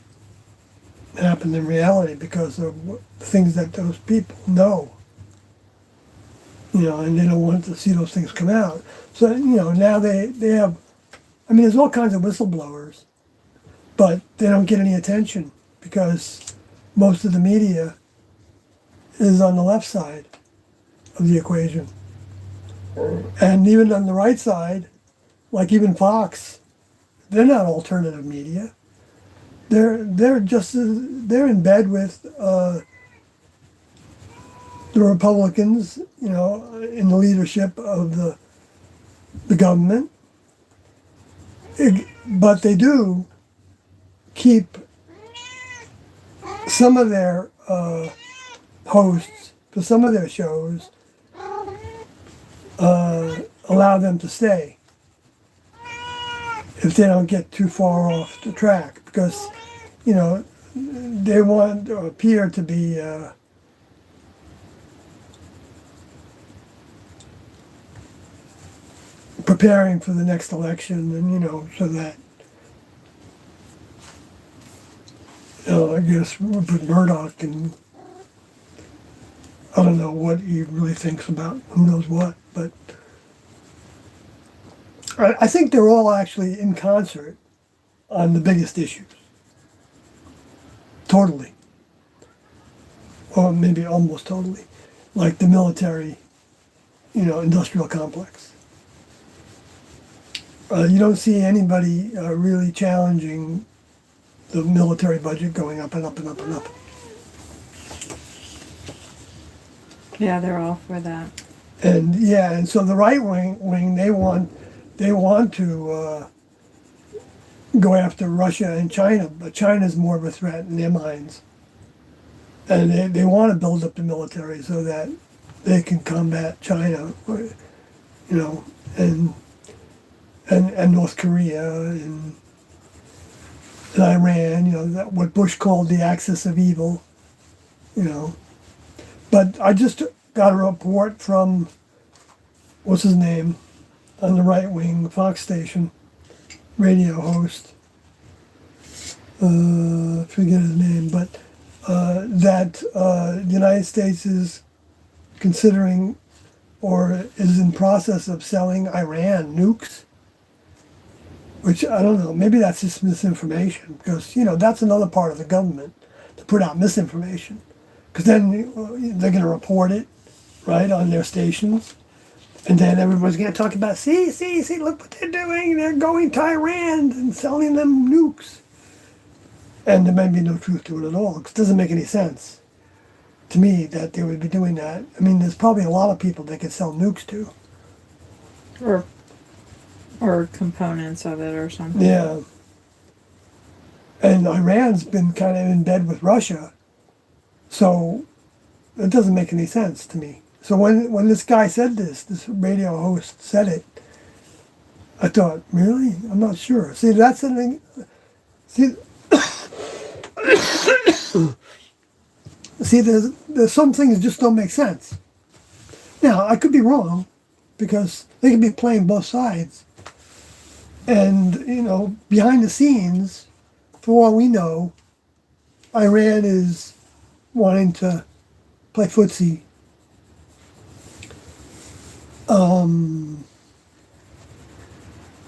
happened in reality because of the things that those people know. You know, and they don't want to see those things come out. So, you know, now they have, I mean, there's all kinds of whistleblowers, but they don't get any attention because most of the media is on the left side of the equation. And even on the right side, like even Fox, they're not alternative media. They're just they're in bed with the Republicans, you know, in the leadership of the government. But they do keep some of their hosts for some of their shows, allow them to stay if they don't get too far off the track, because, you know, they want to appear to be preparing for the next election, and, you know, so that, you know, I guess Rupert Murdoch, and I don't know what he really thinks about who knows what, but I think they're all actually in concert on the biggest issues. Totally. Or maybe almost totally. Like the military, you know, industrial complex. You don't see anybody really challenging the military budget going up and up and up and up. Yeah, they're all for that. And yeah, and so the right wing they want to go after Russia and China, but China's more of a threat in their minds. And they want to build up the military so that they can combat China, you know, and North Korea and Iran, you know, that what Bush called the axis of evil, you know. But I just got a report from, what's his name, on the right wing, Fox station, radio host, forget his name, but that the United States is considering or is in process of selling Iran nukes, which I don't know, maybe that's just misinformation, because, you know, that's another part of the government, to put out misinformation, because then they're going to report it, right, on their stations. And then everyone's going to talk about, see, look what they're doing. They're going to Iran and selling them nukes. And there may be no truth to it at all, because it doesn't make any sense to me that they would be doing that. I mean, there's probably a lot of people they could sell nukes to. Or components of it or something. Yeah. And Iran's been kind of in bed with Russia, so it doesn't make any sense to me. So when this guy said this radio host said it, I thought, really? I'm not sure. See, that's something. See, see, there's some things just don't make sense. Now, I could be wrong, because they could be playing both sides. And, you know, behind the scenes, for all we know, Iran is wanting to play footsie.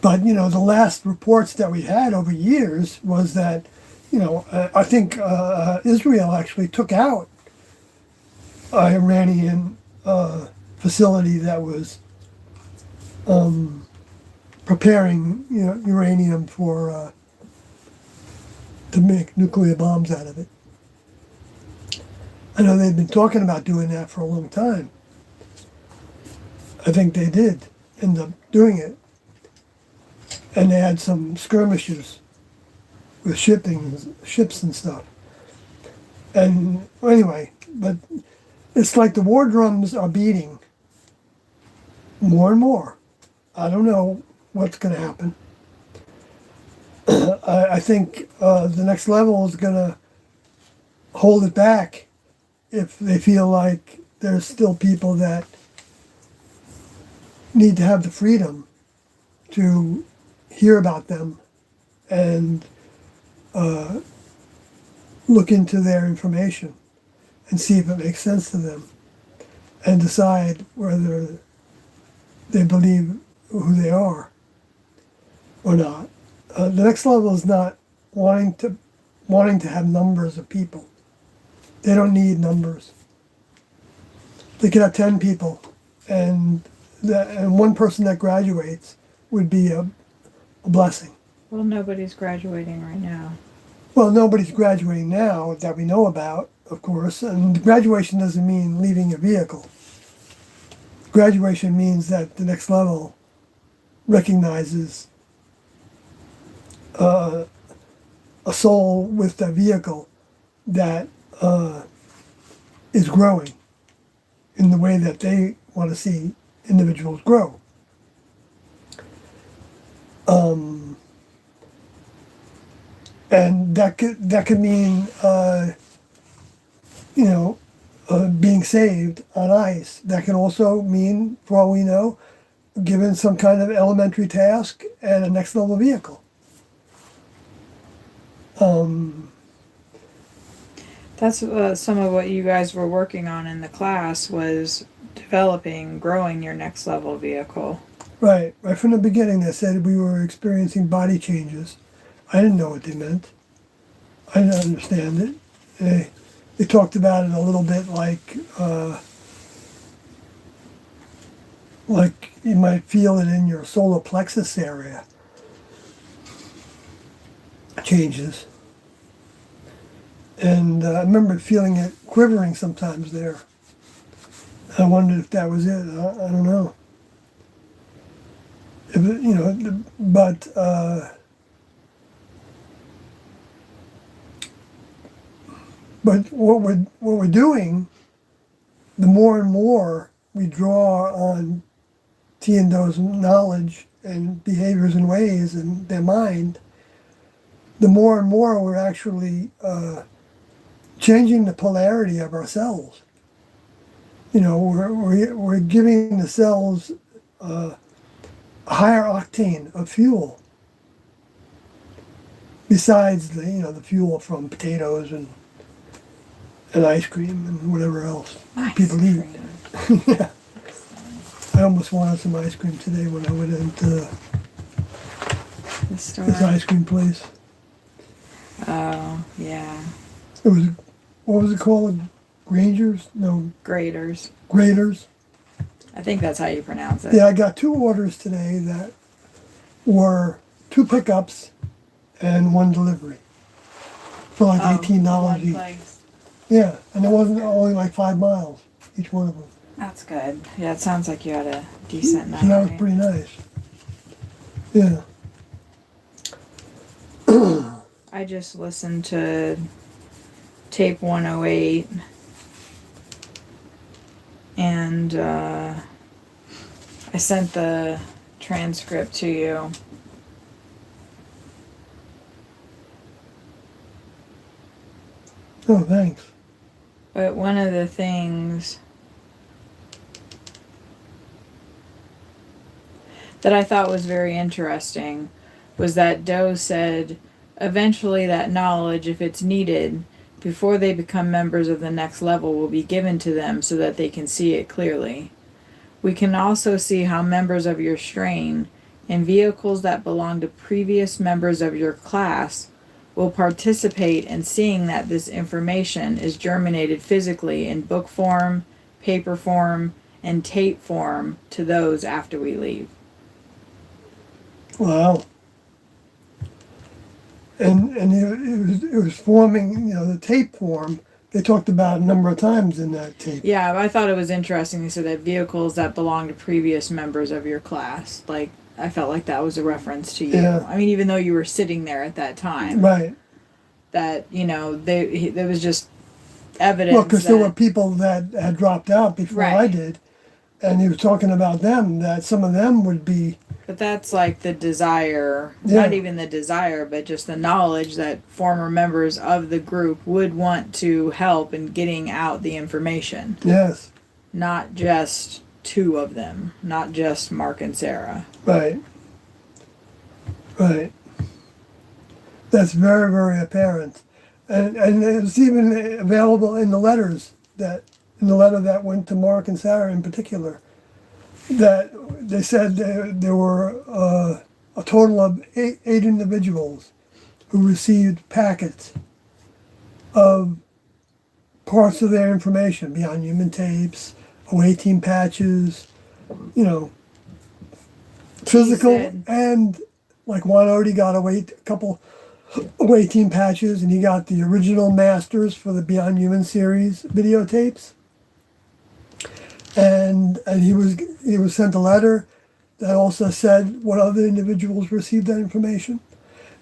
But, you know, the last reports that we had over years was that, you know, I think Israel actually took out an Iranian facility that was preparing, you know, uranium for to make nuclear bombs out of it. I know they've been talking about doing that for a long time. I think they did end up doing it. And they had some skirmishes with ships and stuff. And anyway, but it's like the war drums are beating more and more. I don't know what's going to happen. I think the next level is going to hold it back if they feel like there's still people that need to have the freedom to hear about them and look into their information and see if it makes sense to them and decide whether they believe who they are or not. The next level is not wanting to have numbers of people. They don't need numbers. They could have 10 people, and one person that graduates would be a blessing. Well, nobody's graduating right now. Well, nobody's graduating now that we know about, of course, and graduation doesn't mean leaving your vehicle. Graduation means that the next level recognizes a soul with a vehicle that is growing in the way that they want to see individuals grow. And that could mean being saved on ice. That can also mean, for all we know, given some kind of elementary task and a next level vehicle. That's some of what you guys were working on in the class was growing your next level vehicle. Right from the beginning they said we were experiencing body changes. I didn't know what they meant. I didn't understand it. They talked about it a little bit like you might feel it in your solar plexus area. Changes. And I remember feeling it quivering sometimes there. I wondered if that was it. I don't know. But what we're doing, the more and more we draw on T and Do's knowledge and behaviors and ways and their mind, the more and more we're actually changing the polarity of our cells. We're giving the cells a higher octane of fuel, besides the fuel from potatoes and ice cream and whatever else people eat. Yeah. I almost wanted some ice cream today when I went into this ice cream place. Oh, yeah. It was, what was it called? Grangers? No. Graders. Graders. I think that's how you pronounce it. Yeah, I got 2 orders today that were 2 pickups and 1 delivery for like $18 each. Place. Yeah, and it wasn't only like 5 miles, each one of them. That's good. Yeah, it sounds like you had a decent night. So that was pretty nice. Yeah. I just listened to tape 108 and I sent the transcript to you. Oh, thanks. But one of the things that I thought was very interesting was that Doe said eventually that knowledge, if it's needed, before they become members of the next level, will be given to them so that they can see it clearly. We can also see how members of your strain and vehicles that belong to previous members of your class will participate in seeing that this information is germinated physically in book form, paper form, and tape form to those after we leave. Wow. And it was forming, the tape form. They talked about a number of times in that tape. Yeah, I thought it was interesting. They said that vehicles that belong to previous members of your class, like, I felt like that was a reference to you. Yeah. I mean, even though you were sitting there at that time. Right. That, there was just evidence. Well, because there were people that had dropped out before Right. I did. And he was talking about them, that some of them would be... But that's like the desire, Yeah. not even the desire, but just the knowledge that former members of the group would want to help in getting out the information. Yes. Not just two of them, not just Mark and Sarah. Right. Right. That's very, very apparent. And it's even available in the letters in the letter that went to Mark and Sarah in particular, that they said there were a total of eight individuals who received packets of parts of their information, Beyond Human tapes, away team patches, you know, physical and like Juan Odie got a couple away team patches, and he got the original masters for the Beyond Human series videotapes. And he was sent a letter that also said what other individuals received that information.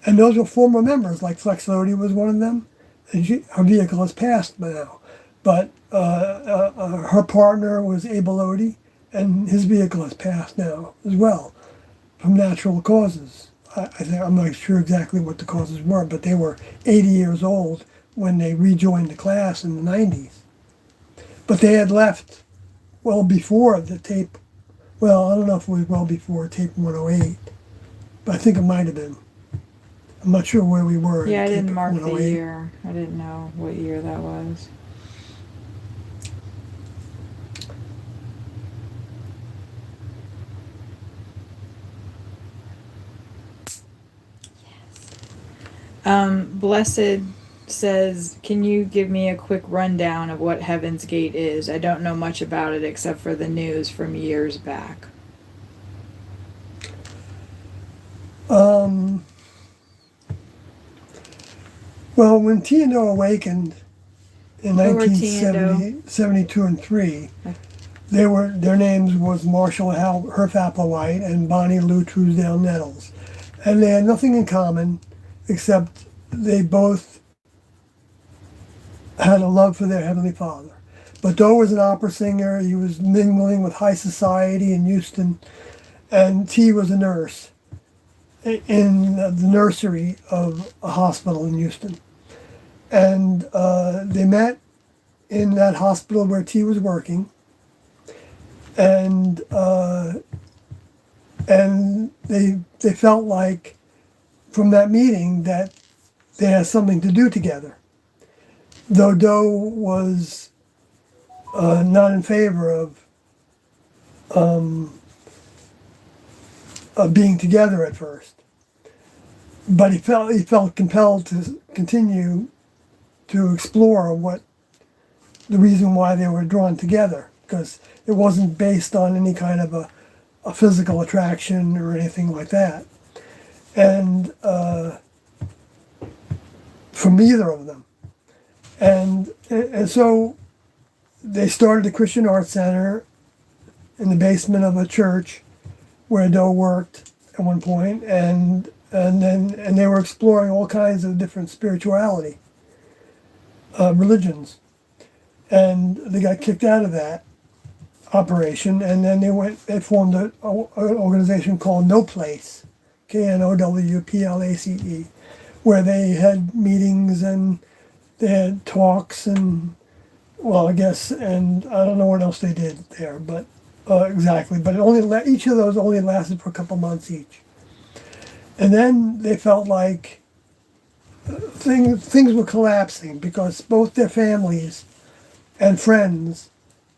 And those were former members, like Flex Odie was one of them. And her vehicle has passed by now. But her partner was Abel Odie, and his vehicle has passed now as well from natural causes. I'm not sure exactly what the causes were, but they were 80 years old when they rejoined the class in the 90s. But they had left well before the tape. Well, I don't know if it was well before tape 108, but I think it might have been. I'm not sure where we were. Yeah, I didn't mark the year. I didn't know what year that was. Blessed says, can you give me a quick rundown of what Heaven's Gate is? I don't know much about it except for the news from years back. Well, when T&O awakened in 1972 and 3, their names was Marshall Herf Applewhite and Bonnie Lou Truesdale Nettles. And they had nothing in common except they both had a love for their Heavenly Father. But Doe was an opera singer. He was mingling with high society in Houston. And T was a nurse in the nursery of a hospital in Houston. And they met in that hospital where T was working. And they felt like from that meeting that they had something to do together. Though Doe was not in favor of being together at first, but he felt compelled to continue to explore what the reason why they were drawn together, because it wasn't based on any kind of a physical attraction or anything like that, and from either of them. And so they started the Christian Arts Center in the basement of a church where Doe worked at one point, and they were exploring all kinds of different spirituality, religions, and they got kicked out of that operation, and then they formed an organization called No Place, KNOWPLACE, where they had meetings and they had talks and, well, I guess, and I don't know what else they did there, but exactly. But each of those only lasted for a couple months each. And then they felt like things were collapsing because both their families and friends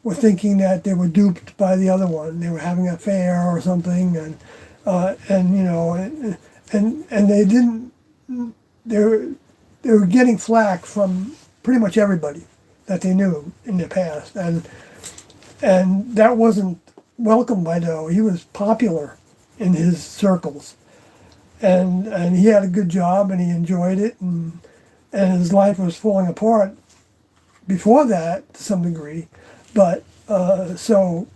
were thinking that they were duped by the other one. They were having an affair or something, and you know, and they didn't. They were getting flack from pretty much everybody that they knew in the past, and that wasn't welcomed by Doe. He was popular in his circles, and he had a good job and he enjoyed it, and his life was falling apart before that to some degree, but so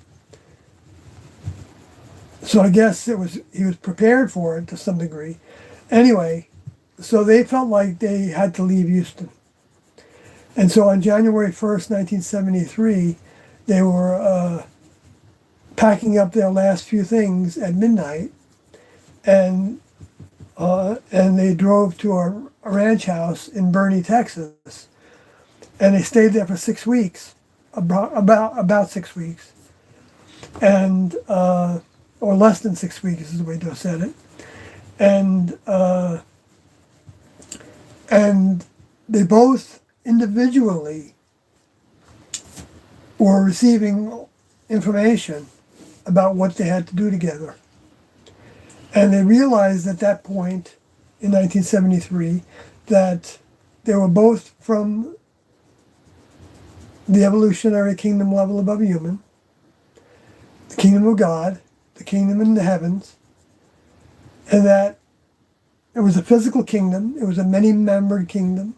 I guess he was prepared for it to some degree. Anyway, so they felt like they had to leave Houston. And so on January 1st, 1973, they were packing up their last few things at midnight, and they drove to a ranch house in Boerne, Texas, and they stayed there for 6 weeks, about 6 weeks. and or less than 6 weeks is the way Joe said it, and they both individually were receiving information about what they had to do together. And they realized at that point in 1973 that they were both from the evolutionary kingdom level above human, the kingdom of God, the kingdom in the heavens, and that it was a physical kingdom, it was a many-membered kingdom.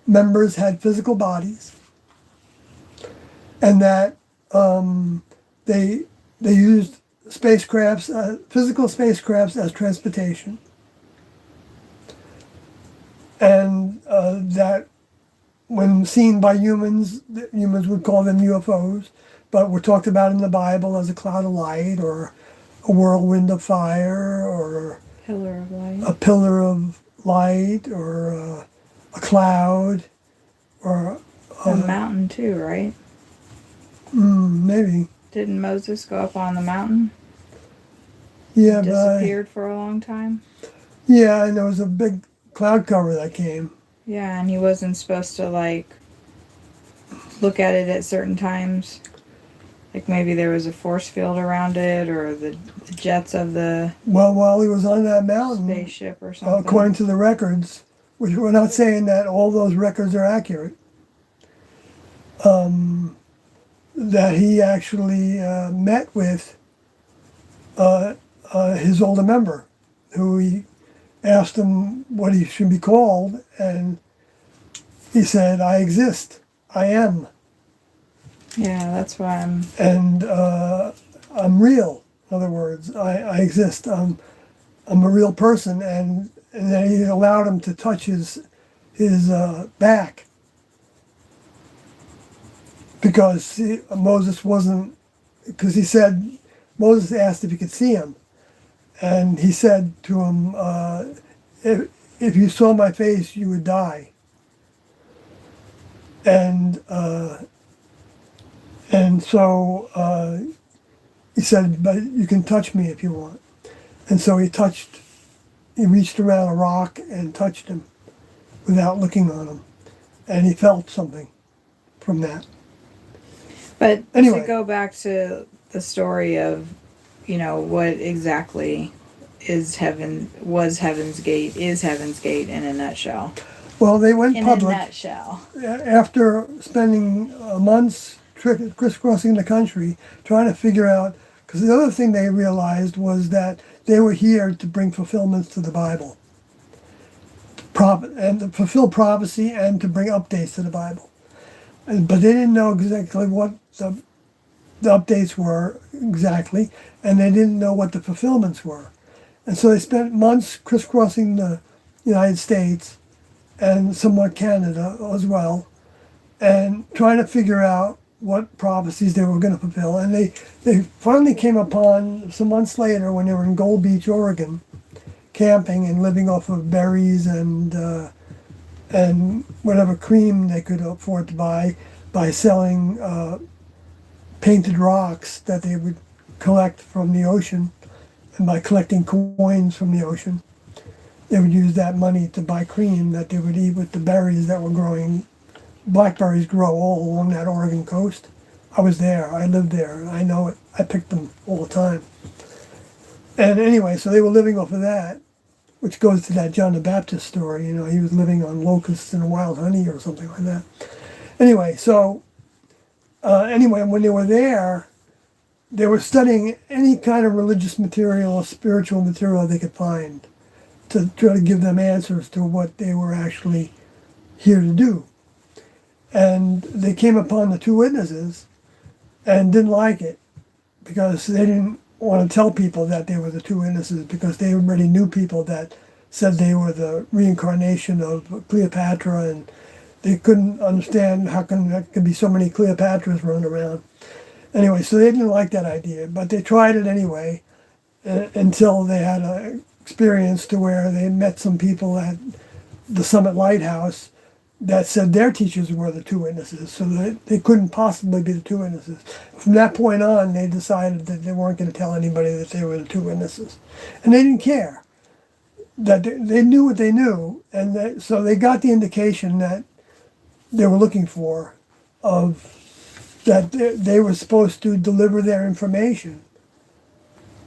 Members had physical bodies, and that they used spacecrafts, physical spacecrafts as transportation, and that when seen by humans, humans would call them UFOs, but were talked about in the Bible as a cloud of light or a whirlwind of fire or Pillar of light. a pillar of light or a cloud or A mountain too, right? maybe. Didn't Moses go up on the mountain? Yeah, Disappeared for a long time? yeah, and there was a big cloud cover that came. Yeah, and he wasn't supposed to, like, look at it at certain times. Like maybe there was a force field around it, or the jets of the Well, while he was on that mountain, spaceship or something. according to the records, which we're not saying that all those records are accurate, that he actually met with his older member, who he asked him what he should be called, and he said, "I exist. I am. Yeah, that's why I'm... And I'm real. In other words, I exist. I'm a real person." And then he allowed him to touch his back, because Moses wasn't, because he said, Moses asked if he could see him, and he said to him, if you saw my face, you would die. And so he said, "But you can touch me if you want." And so he reached around a rock and touched him without looking on him. And he felt something from that. But Anyway. to go back to the story of, you know, what exactly is Heaven's Gate in a nutshell. Well, they went In public a nutshell. after spending months crisscrossing the country trying to figure out, because the other thing they realized was that they were here to bring fulfillments to the Bible, and to fulfill prophecy and to bring updates to the Bible. But they didn't know exactly what the updates were exactly, and they didn't know what the fulfillments were. And so they spent months crisscrossing the United States and somewhat Canada as well, and trying to figure out what prophecies they were going to fulfill. And they finally came upon, some months later, when they were in Gold Beach, Oregon, camping and living off of berries and whatever cream they could afford to by selling painted rocks that they would collect from the ocean, and by collecting coins from the ocean, they would use that money to buy cream that they would eat with the berries that were growing. Blackberries grow all along that Oregon coast. I was there. I lived there. I know it. I picked them all the time. And anyway, so they were living off of that, which goes to that John the Baptist story. You know, he was living on locusts and wild honey or something like that. Anyway, so when they were there, they were studying any kind of religious material or spiritual material they could find to try to give them answers to what they were actually here to do. And they came upon the two witnesses and didn't like it, because they didn't want to tell people that they were the two witnesses, because they already knew people that said they were the reincarnation of Cleopatra, and they couldn't understand how come there could be so many Cleopatras running around. Anyway, so they didn't like that idea, but they tried it anyway until they had an experience to where they met some people at the Summit Lighthouse that said their teachers were the two witnesses, so that they couldn't possibly be the two witnesses. From that point on, they decided that they weren't going to tell anybody that they were the two witnesses. And they didn't care. That they knew what they knew, and so they got the indication that they were looking for, of that they were supposed to deliver their information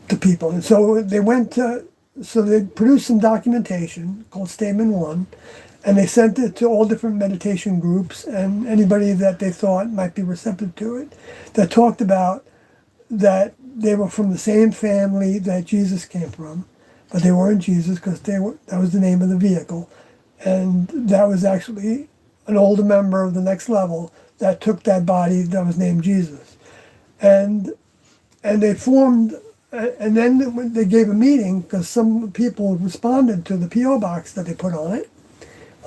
to people. And so they produced some documentation called Statement 1, and they sent it to all different meditation groups and anybody that they thought might be receptive to it, that talked about that they were from the same family that Jesus came from, but they weren't Jesus because that was the name of the vehicle. And that was actually an older member of the next level that took that body that was named Jesus. And they formed, and then when they gave a meeting, because some people responded to the P.O. box that they put on it,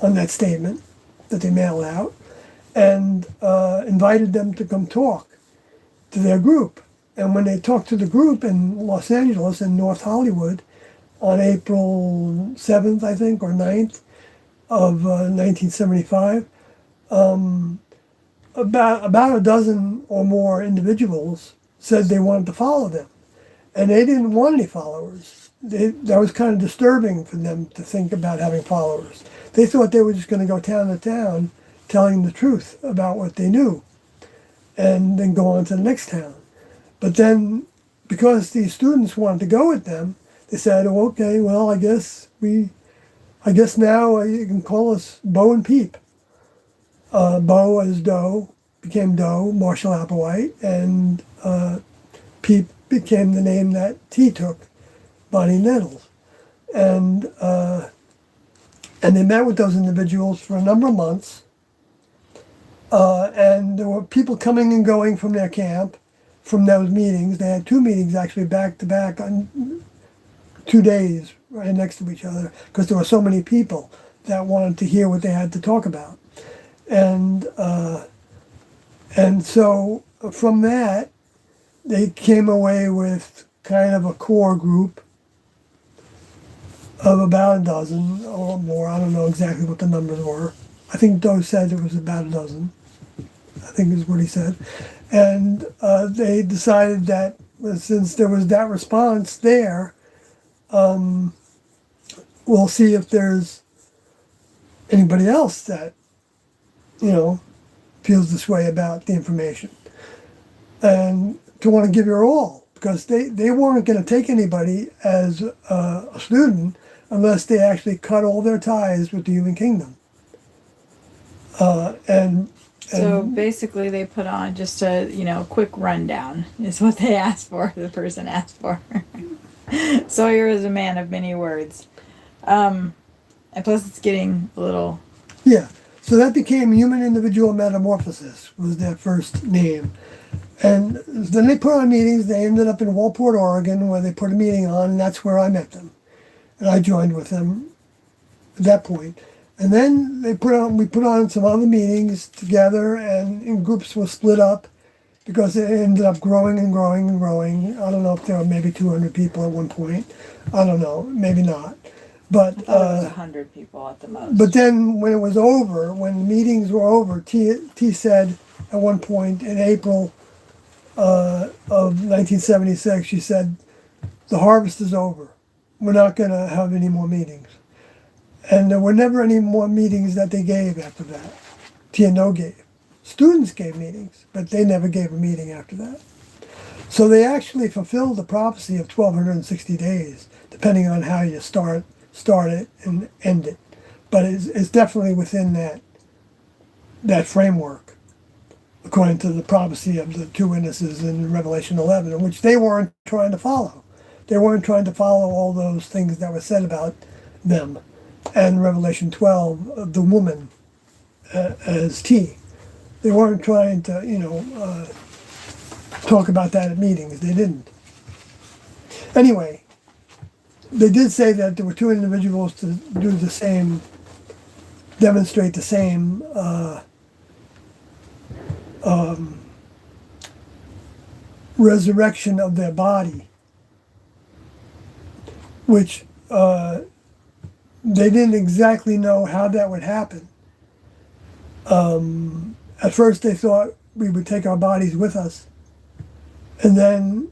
on that statement that they mailed out, and invited them to come talk to their group. And when they talked to the group in Los Angeles, in North Hollywood, on April 7th, I think, or 9th of 1975, about a dozen or more individuals said they wanted to follow them. And they didn't want any followers. That was kind of disturbing for them to think about having followers. They thought they were just going to go town to town telling the truth about what they knew and then go on to the next town. But then, because these students wanted to go with them, they said, oh, okay, well, I guess now you can call us Bo and Peep. Bo as Doe became Doe, Marshall Applewhite, and Peep became the name that T took, Bonnie Nettles. And they met with those individuals for a number of months. And there were people coming and going from their camp, from those meetings. They had two meetings actually back to back on 2 days right next to each other, because there were so many people that wanted to hear what they had to talk about. And so from that, they came away with kind of a core group of about a dozen or more. I don't know exactly what the numbers were. I think Doe said it was about a dozen, I think is what he said. And they decided that since there was that response there, we'll see if there's anybody else that, feels this way about the information. And to want to give your all, because they weren't going to take anybody as a student unless they actually cut all their ties with the human kingdom. So basically they put on just a, quick rundown is what they asked for, the person asked for. Sawyer is a man of many words. And plus it's getting a little... Yeah, so that became Human Individual Metamorphosis, was their first name. And then they put on meetings. They ended up in Walport, Oregon, where they put a meeting on, and that's where I met them. And I joined with them at that point. And then we put on some other meetings together, and groups were split up because it ended up growing and growing and growing. I don't know if there were maybe 200 people at one point. I don't know, maybe not. But I thought it was 100 people at the most. But then when it was over, when the meetings were over, T said at one point in April of 1976, she said, the harvest is over. We're not going to have any more meetings. And there were never any more meetings that they gave after that. TNO gave. Students gave meetings, but they never gave a meeting after that. So they actually fulfilled the prophecy of 1,260 days, depending on how you start it and end it. But it's definitely within that framework, according to the prophecy of the two witnesses in Revelation 11, which they weren't trying to follow. They weren't trying to follow all those things that were said about them. And Revelation 12, the woman as T. They weren't trying to, talk about that at meetings. They didn't. Anyway, they did say that there were two individuals to do the same, demonstrate the same resurrection of their body, which they didn't exactly know how that would happen. At first they thought we would take our bodies with us. And then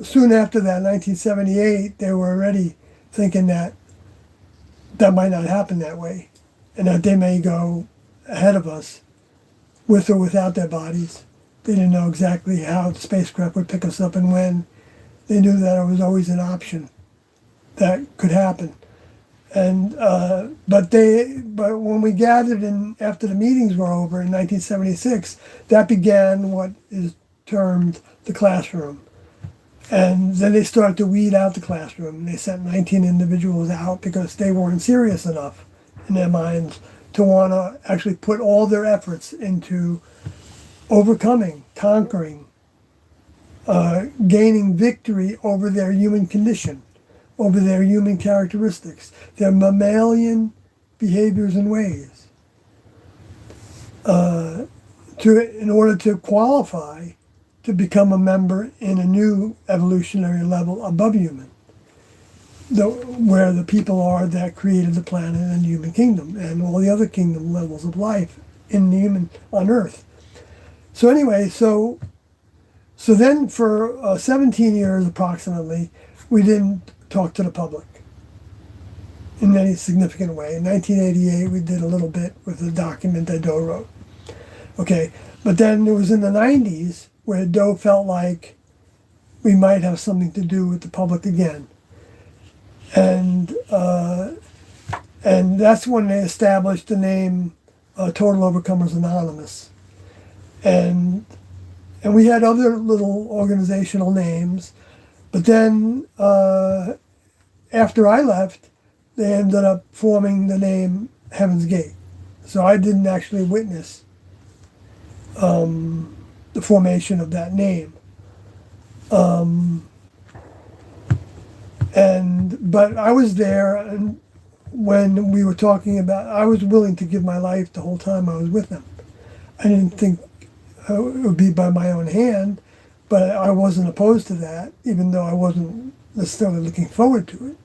soon after that, 1978, they were already thinking that that might not happen that way, and that they may go ahead of us with or without their bodies. They didn't know exactly how the spacecraft would pick us up and when. They knew that it was always an option that could happen. And but when we gathered in after the meetings were over in 1976, that began what is termed the classroom. And then they started to weed out the classroom. They sent 19 individuals out because they weren't serious enough in their minds to want to actually put all their efforts into overcoming, conquering, gaining victory over their human condition, over their human characteristics, their mammalian behaviors and ways, in order to qualify to become a member in a new evolutionary level above human, where the people are that created the planet and the human kingdom and all the other kingdom levels of life in the human on Earth. So anyway, so then for 17 years approximately, we didn't talk to the public in any significant way. In 1988, we did a little bit with a document that Doe wrote. Okay, but then it was in the 90s where Doe felt like we might have something to do with the public again. And that's when they established the name Total Overcomers Anonymous. And we had other little organizational names, but then after I left, they ended up forming the name Heaven's Gate. So I didn't actually witness the formation of that name. But I was there, and when we were talking about, I was willing to give my life the whole time I was with them. I didn't think it would be by my own hand, but I wasn't opposed to that, even though I wasn't necessarily looking forward to it.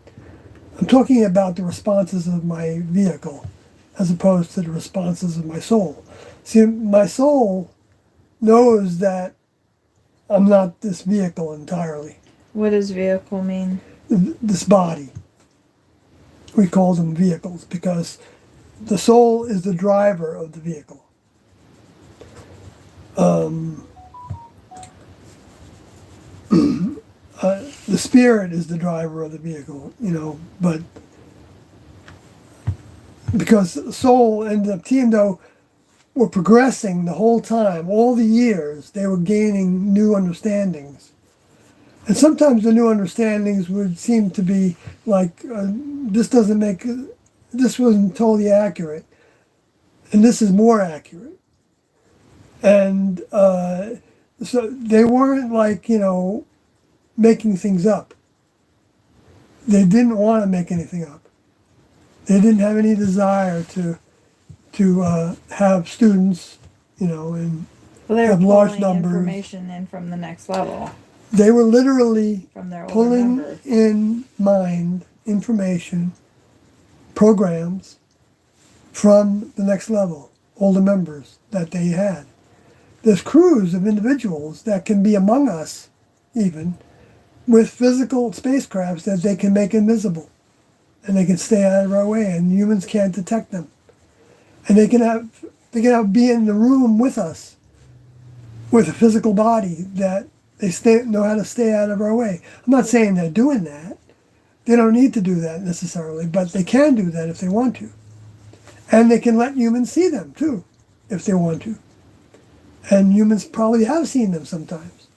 I'm talking about the responses of my vehicle as opposed to the responses of my soul. See, my soul knows that I'm not this vehicle entirely. What does vehicle mean? This body. We call them vehicles because the soul is the driver of the vehicle. The spirit is the driver of the vehicle, but because the soul and the Tiendo were progressing the whole time, all the years, they were gaining new understandings. And sometimes the new understandings would seem to be like, this wasn't totally accurate, and this is more accurate. And so they weren't like, making things up. They didn't want to make anything up. They didn't have any desire to have students, and Well, they were have large pulling numbers. information in from the next level, They were literally from their older pulling members. in mind information, programs from the next level, older members that they had. There's crews of individuals that can be among us, even, with physical spacecrafts that they can make invisible. And they can stay out of our way, and humans can't detect them. And they can be in the room with us, with a physical body that they know how to stay out of our way. I'm not saying they're doing that. They don't need to do that necessarily, but they can do that if they want to. And they can let humans see them too, if they want to. And humans probably have seen them sometimes.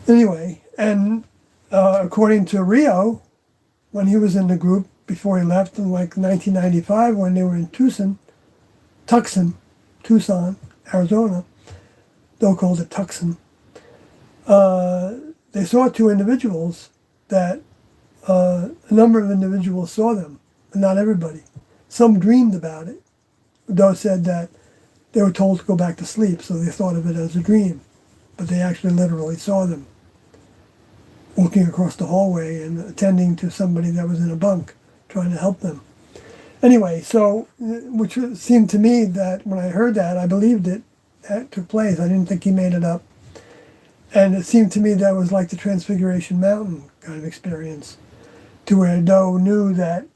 Anyway, and according to Rio, when he was in the group before he left in like 1995, when they were in Tucson, Arizona, they'll call it Tucson. They saw two individuals that a number of individuals saw them, but not everybody. Some dreamed about it. Doe said that they were told to go back to sleep, so they thought of it as a dream, but they actually literally saw them walking across the hallway and attending to somebody that was in a bunk, trying to help them. Anyway, so which seemed to me that when I heard that, I believed it. That took place. I didn't think he made it up. And it seemed to me that was like the Transfiguration Mountain kind of experience, to where Doe knew that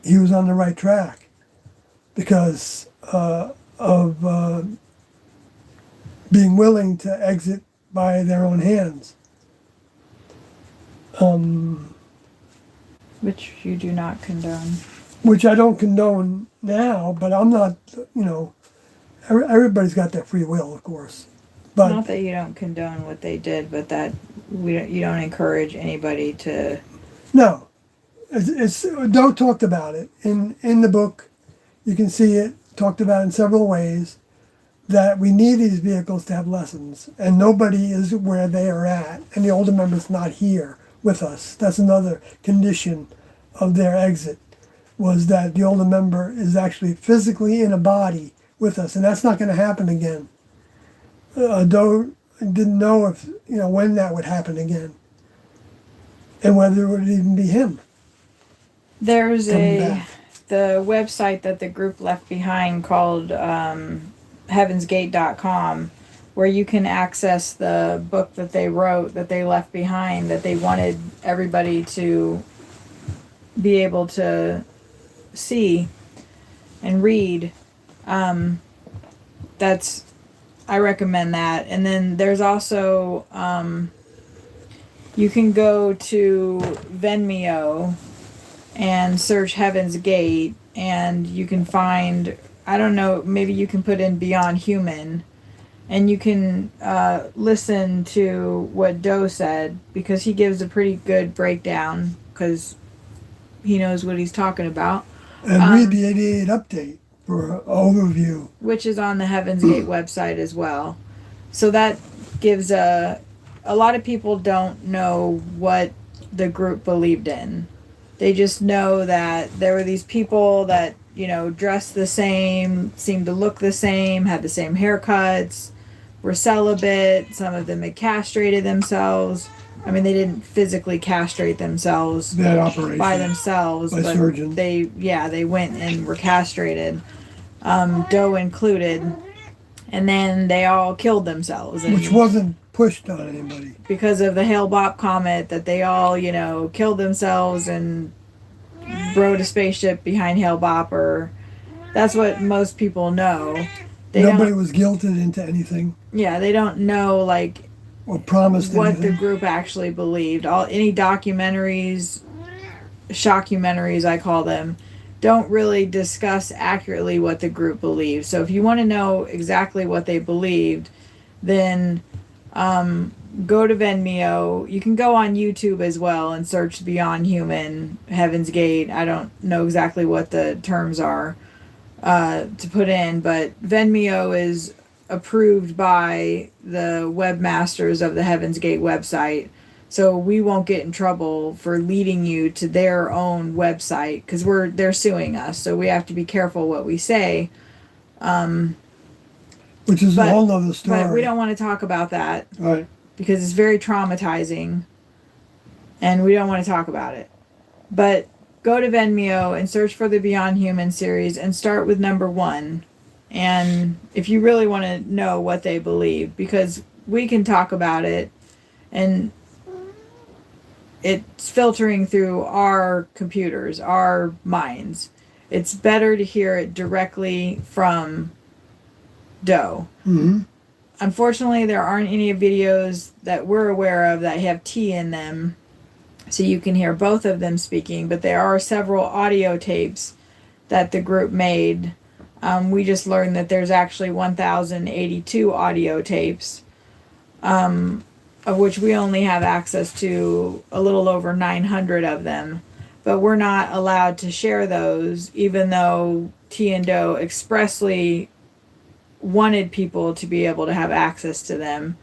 he was on the right track because of being willing to exit by their own hands. Which you do not condone. Which I don't condone now, but I'm not, everybody's got their free will, of course. But Not that you don't condone what they did, but that you don't encourage anybody to. no, it's Doe talked about it in the book. You can see it talked about in several ways that we need these vehicles to have lessons, and nobody is where they are at, and the older member's not here with us. That's another condition of their exit, was that the older member is actually physically in a body with us, and that's not going to happen again. Doe didn't know if when that would happen again, and whether it would even be him. There's Coming back. the website that the group left behind called heavensgate.com, where you can access the book that they wrote, that they left behind, that they wanted everybody to be able to see and read. I recommend that. And then there's also, you can go to Venmeo and search Heaven's Gate, and you can find, I don't know, maybe you can put in Beyond Human, and you can listen to what Doe said, because he gives a pretty good breakdown, because he knows what he's talking about. And read the 88 update for an overview. Which is on the Heaven's Gate website as well. So that gives a lot of people don't know what the group believed in. They just know that there were these people that, dressed the same, seemed to look the same, had the same haircuts, were celibate. Some of them had castrated themselves. I mean, they didn't physically castrate themselves That operation by themselves, by but surgeon. they went and were castrated, Doe included, and then they all killed themselves. And Which wasn't pushed on anybody. because of the Hale-Bopp comet, that they all, killed themselves and rode a spaceship behind Hale-Bopp, or that's what most people know. They Nobody don't, was guilted into anything they don't know or promised what anything. the group actually believed. Any documentaries, shockumentaries I call them, don't really discuss accurately what the group believes. So if you want to know exactly what they believed, then go to Venmeo. You can go on YouTube as well and search Beyond Human, Heaven's Gate. I don't know exactly what the terms are to put in, but Venmeo is approved by the webmasters of the Heaven's Gate website. So we won't get in trouble for leading you to their own website, because they're suing us. So we have to be careful what we say. Which is a but- whole other story. But we don't want to talk about that Right. because it's very traumatizing, and we don't want to talk about it. But go to Venmeo and search for the Beyond Human series and start with number 1. And if you really want to know what they believe, because we can talk about it and it's filtering through our computers, our minds. It's better to hear it directly from Doe. Mm-hmm. Unfortunately, there aren't any videos that we're aware of that have tea in them, so you can hear both of them speaking, but there are several audio tapes that the group made. We just learned that there's actually 1,082 audio tapes, of which we only have access to a little over 900 of them. But we're not allowed to share those, even though T and Doe expressly wanted people to be able to have access to them.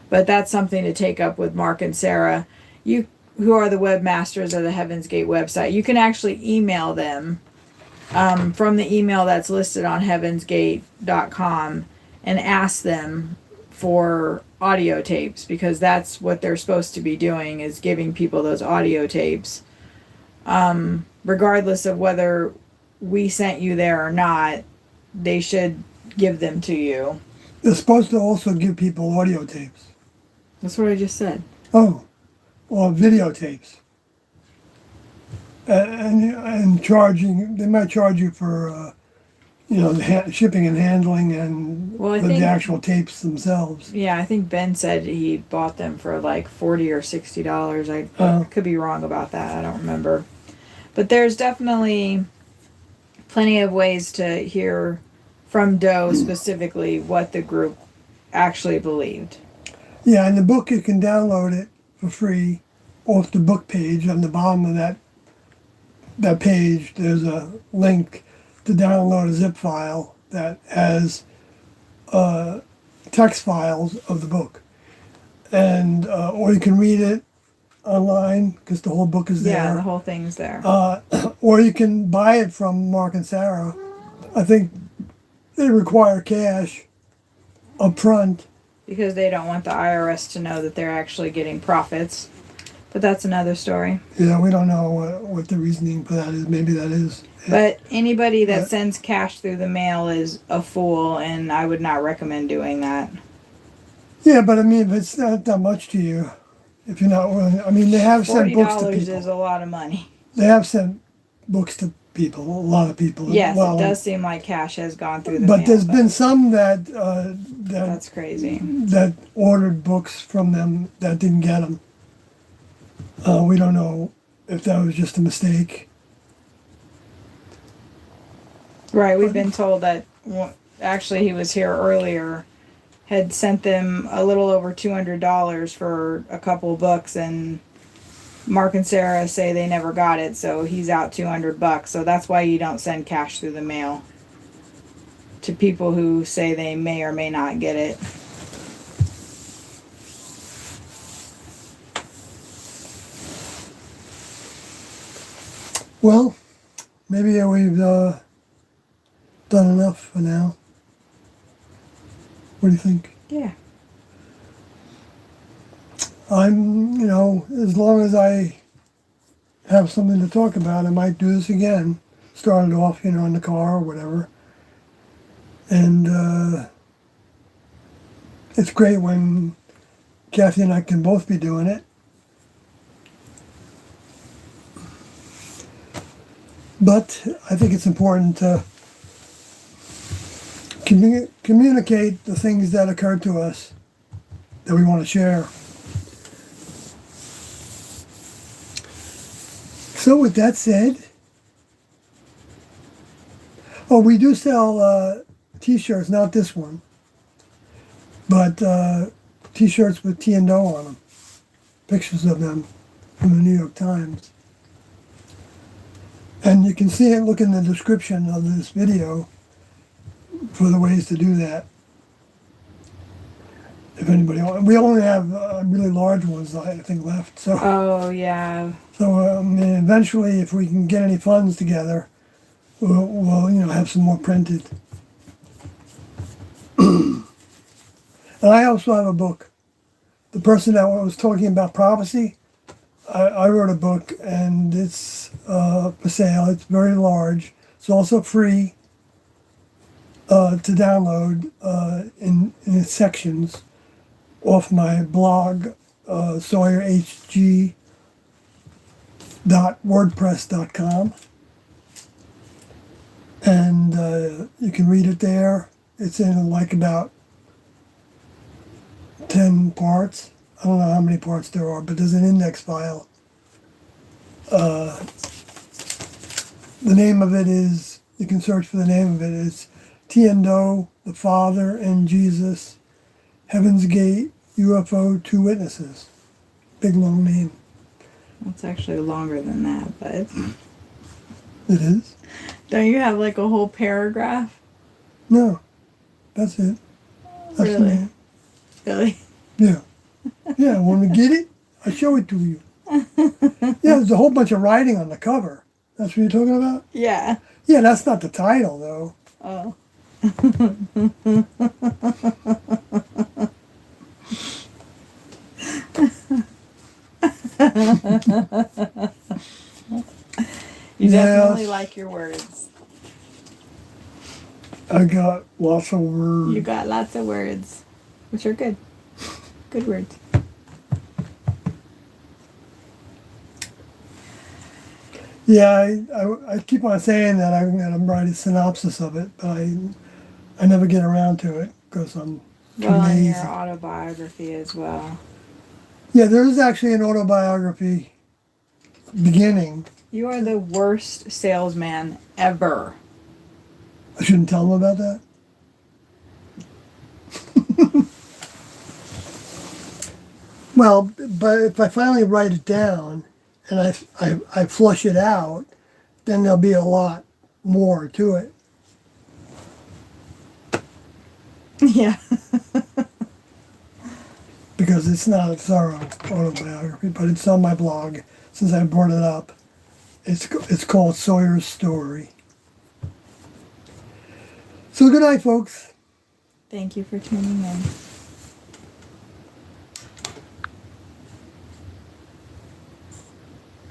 But that's something to take up with Mark and Sarah, who are the webmasters of the Heaven's Gate website. You can actually email them from the email that's listed on heavensgate.com and ask them for audio tapes, because that's what they're supposed to be doing, is giving people those audio tapes. regardless of whether we sent you there or not, they should give them to you. They're supposed to also give people audio tapes. That's what I just said. Oh, or videotapes. And charging, they might charge you for, the shipping and handling and Well, I the think- actual tapes themselves. Yeah, I think Ben said he bought them for like $40 or $60. I Oh. could be wrong about that. I don't remember. But there's definitely plenty of ways to hear from Doe specifically what the group actually believed. Yeah, and the book, you can download it for free off the book page. On the bottom of that page, there's a link to download a zip file that has text files of the book. And or you can read it online because the whole book is there. Yeah, the whole thing's there. Or you can buy it from Mark and Sarah. I think they require cash up front. Because they don't want the IRS to know that they're actually getting profits. But that's another story. Yeah, we don't know what the reasoning for that is. Maybe that is. But anybody that But- sends cash through the mail is a fool, and I would not recommend doing that. Yeah, but I mean, if it's not that much to you, if you're not willing, I mean, they have sent books to $40 people. is a lot of money. They have sent books to people, a lot of people. Yes, Well, it does seem like cash has gone through the But mail. there's been some that That's crazy. that ordered books from them that didn't get them. We don't know if that was just a mistake. Right, we've been told that, actually he was here earlier, had sent them a little over $200 for a couple books, and Mark and Sarah say they never got it, so he's out $200. So that's why you don't send cash through the mail to people who say they may or may not get it. Well, maybe we've done enough for now. What do you think? Yeah. As long as I have something to talk about, I might do this again. Start it off, in the car or whatever. And it's great when Kathy and I can both be doing it. But I think it's important to communicate the things that occur to us that we want to share. So with that said, we do sell t-shirts, not this one, but t-shirts with T and Doe on them, pictures of them from the New York Times. And you can see it, look in the description of this video for the ways to do that. If anybody, we only have really large ones, I think, left. So, Oh, yeah. Eventually, if we can get any funds together, we'll have some more printed. And I also have a book. The person that was talking about prophecy, I wrote a book, and it's for sale. It's very large. It's also free to download in its sections off my blog, sawyerhg.wordpress.com. And you can read it there. It's in like about 10 parts. I don't know how many parts there are, but there's an index file. The name of it is, you can search for the name of it, it's T and Doe, the Father and Jesus, Heaven's Gate, UFO, Two Witnesses. Big long name. It's actually longer than that, but It is? don't you have like a whole paragraph? No, that's it. That's the Really? name. Really? Yeah. Yeah, when we get it, I'll show it to you. Yeah, there's a whole bunch of writing on the cover. That's what you're talking about? Yeah. Yeah, that's not the title, though. Oh. You definitely Yes. like your words. I got lots of words. You got lots of words, which are good. Good words. Yeah, I keep on saying that I'm going to write a synopsis of it, but I never get around to it because I'm too Well, and your lazy. autobiography as well. Yeah, there is actually an autobiography beginning. You are the worst salesman ever. I shouldn't tell them about that. Well, but if I finally write it down and I flush it out, then there'll be a lot more to it. Yeah. Because it's not a thorough autobiography, but it's on my blog since I brought it up. It's called Sawyer's Story. So good night, folks. Thank you for tuning in.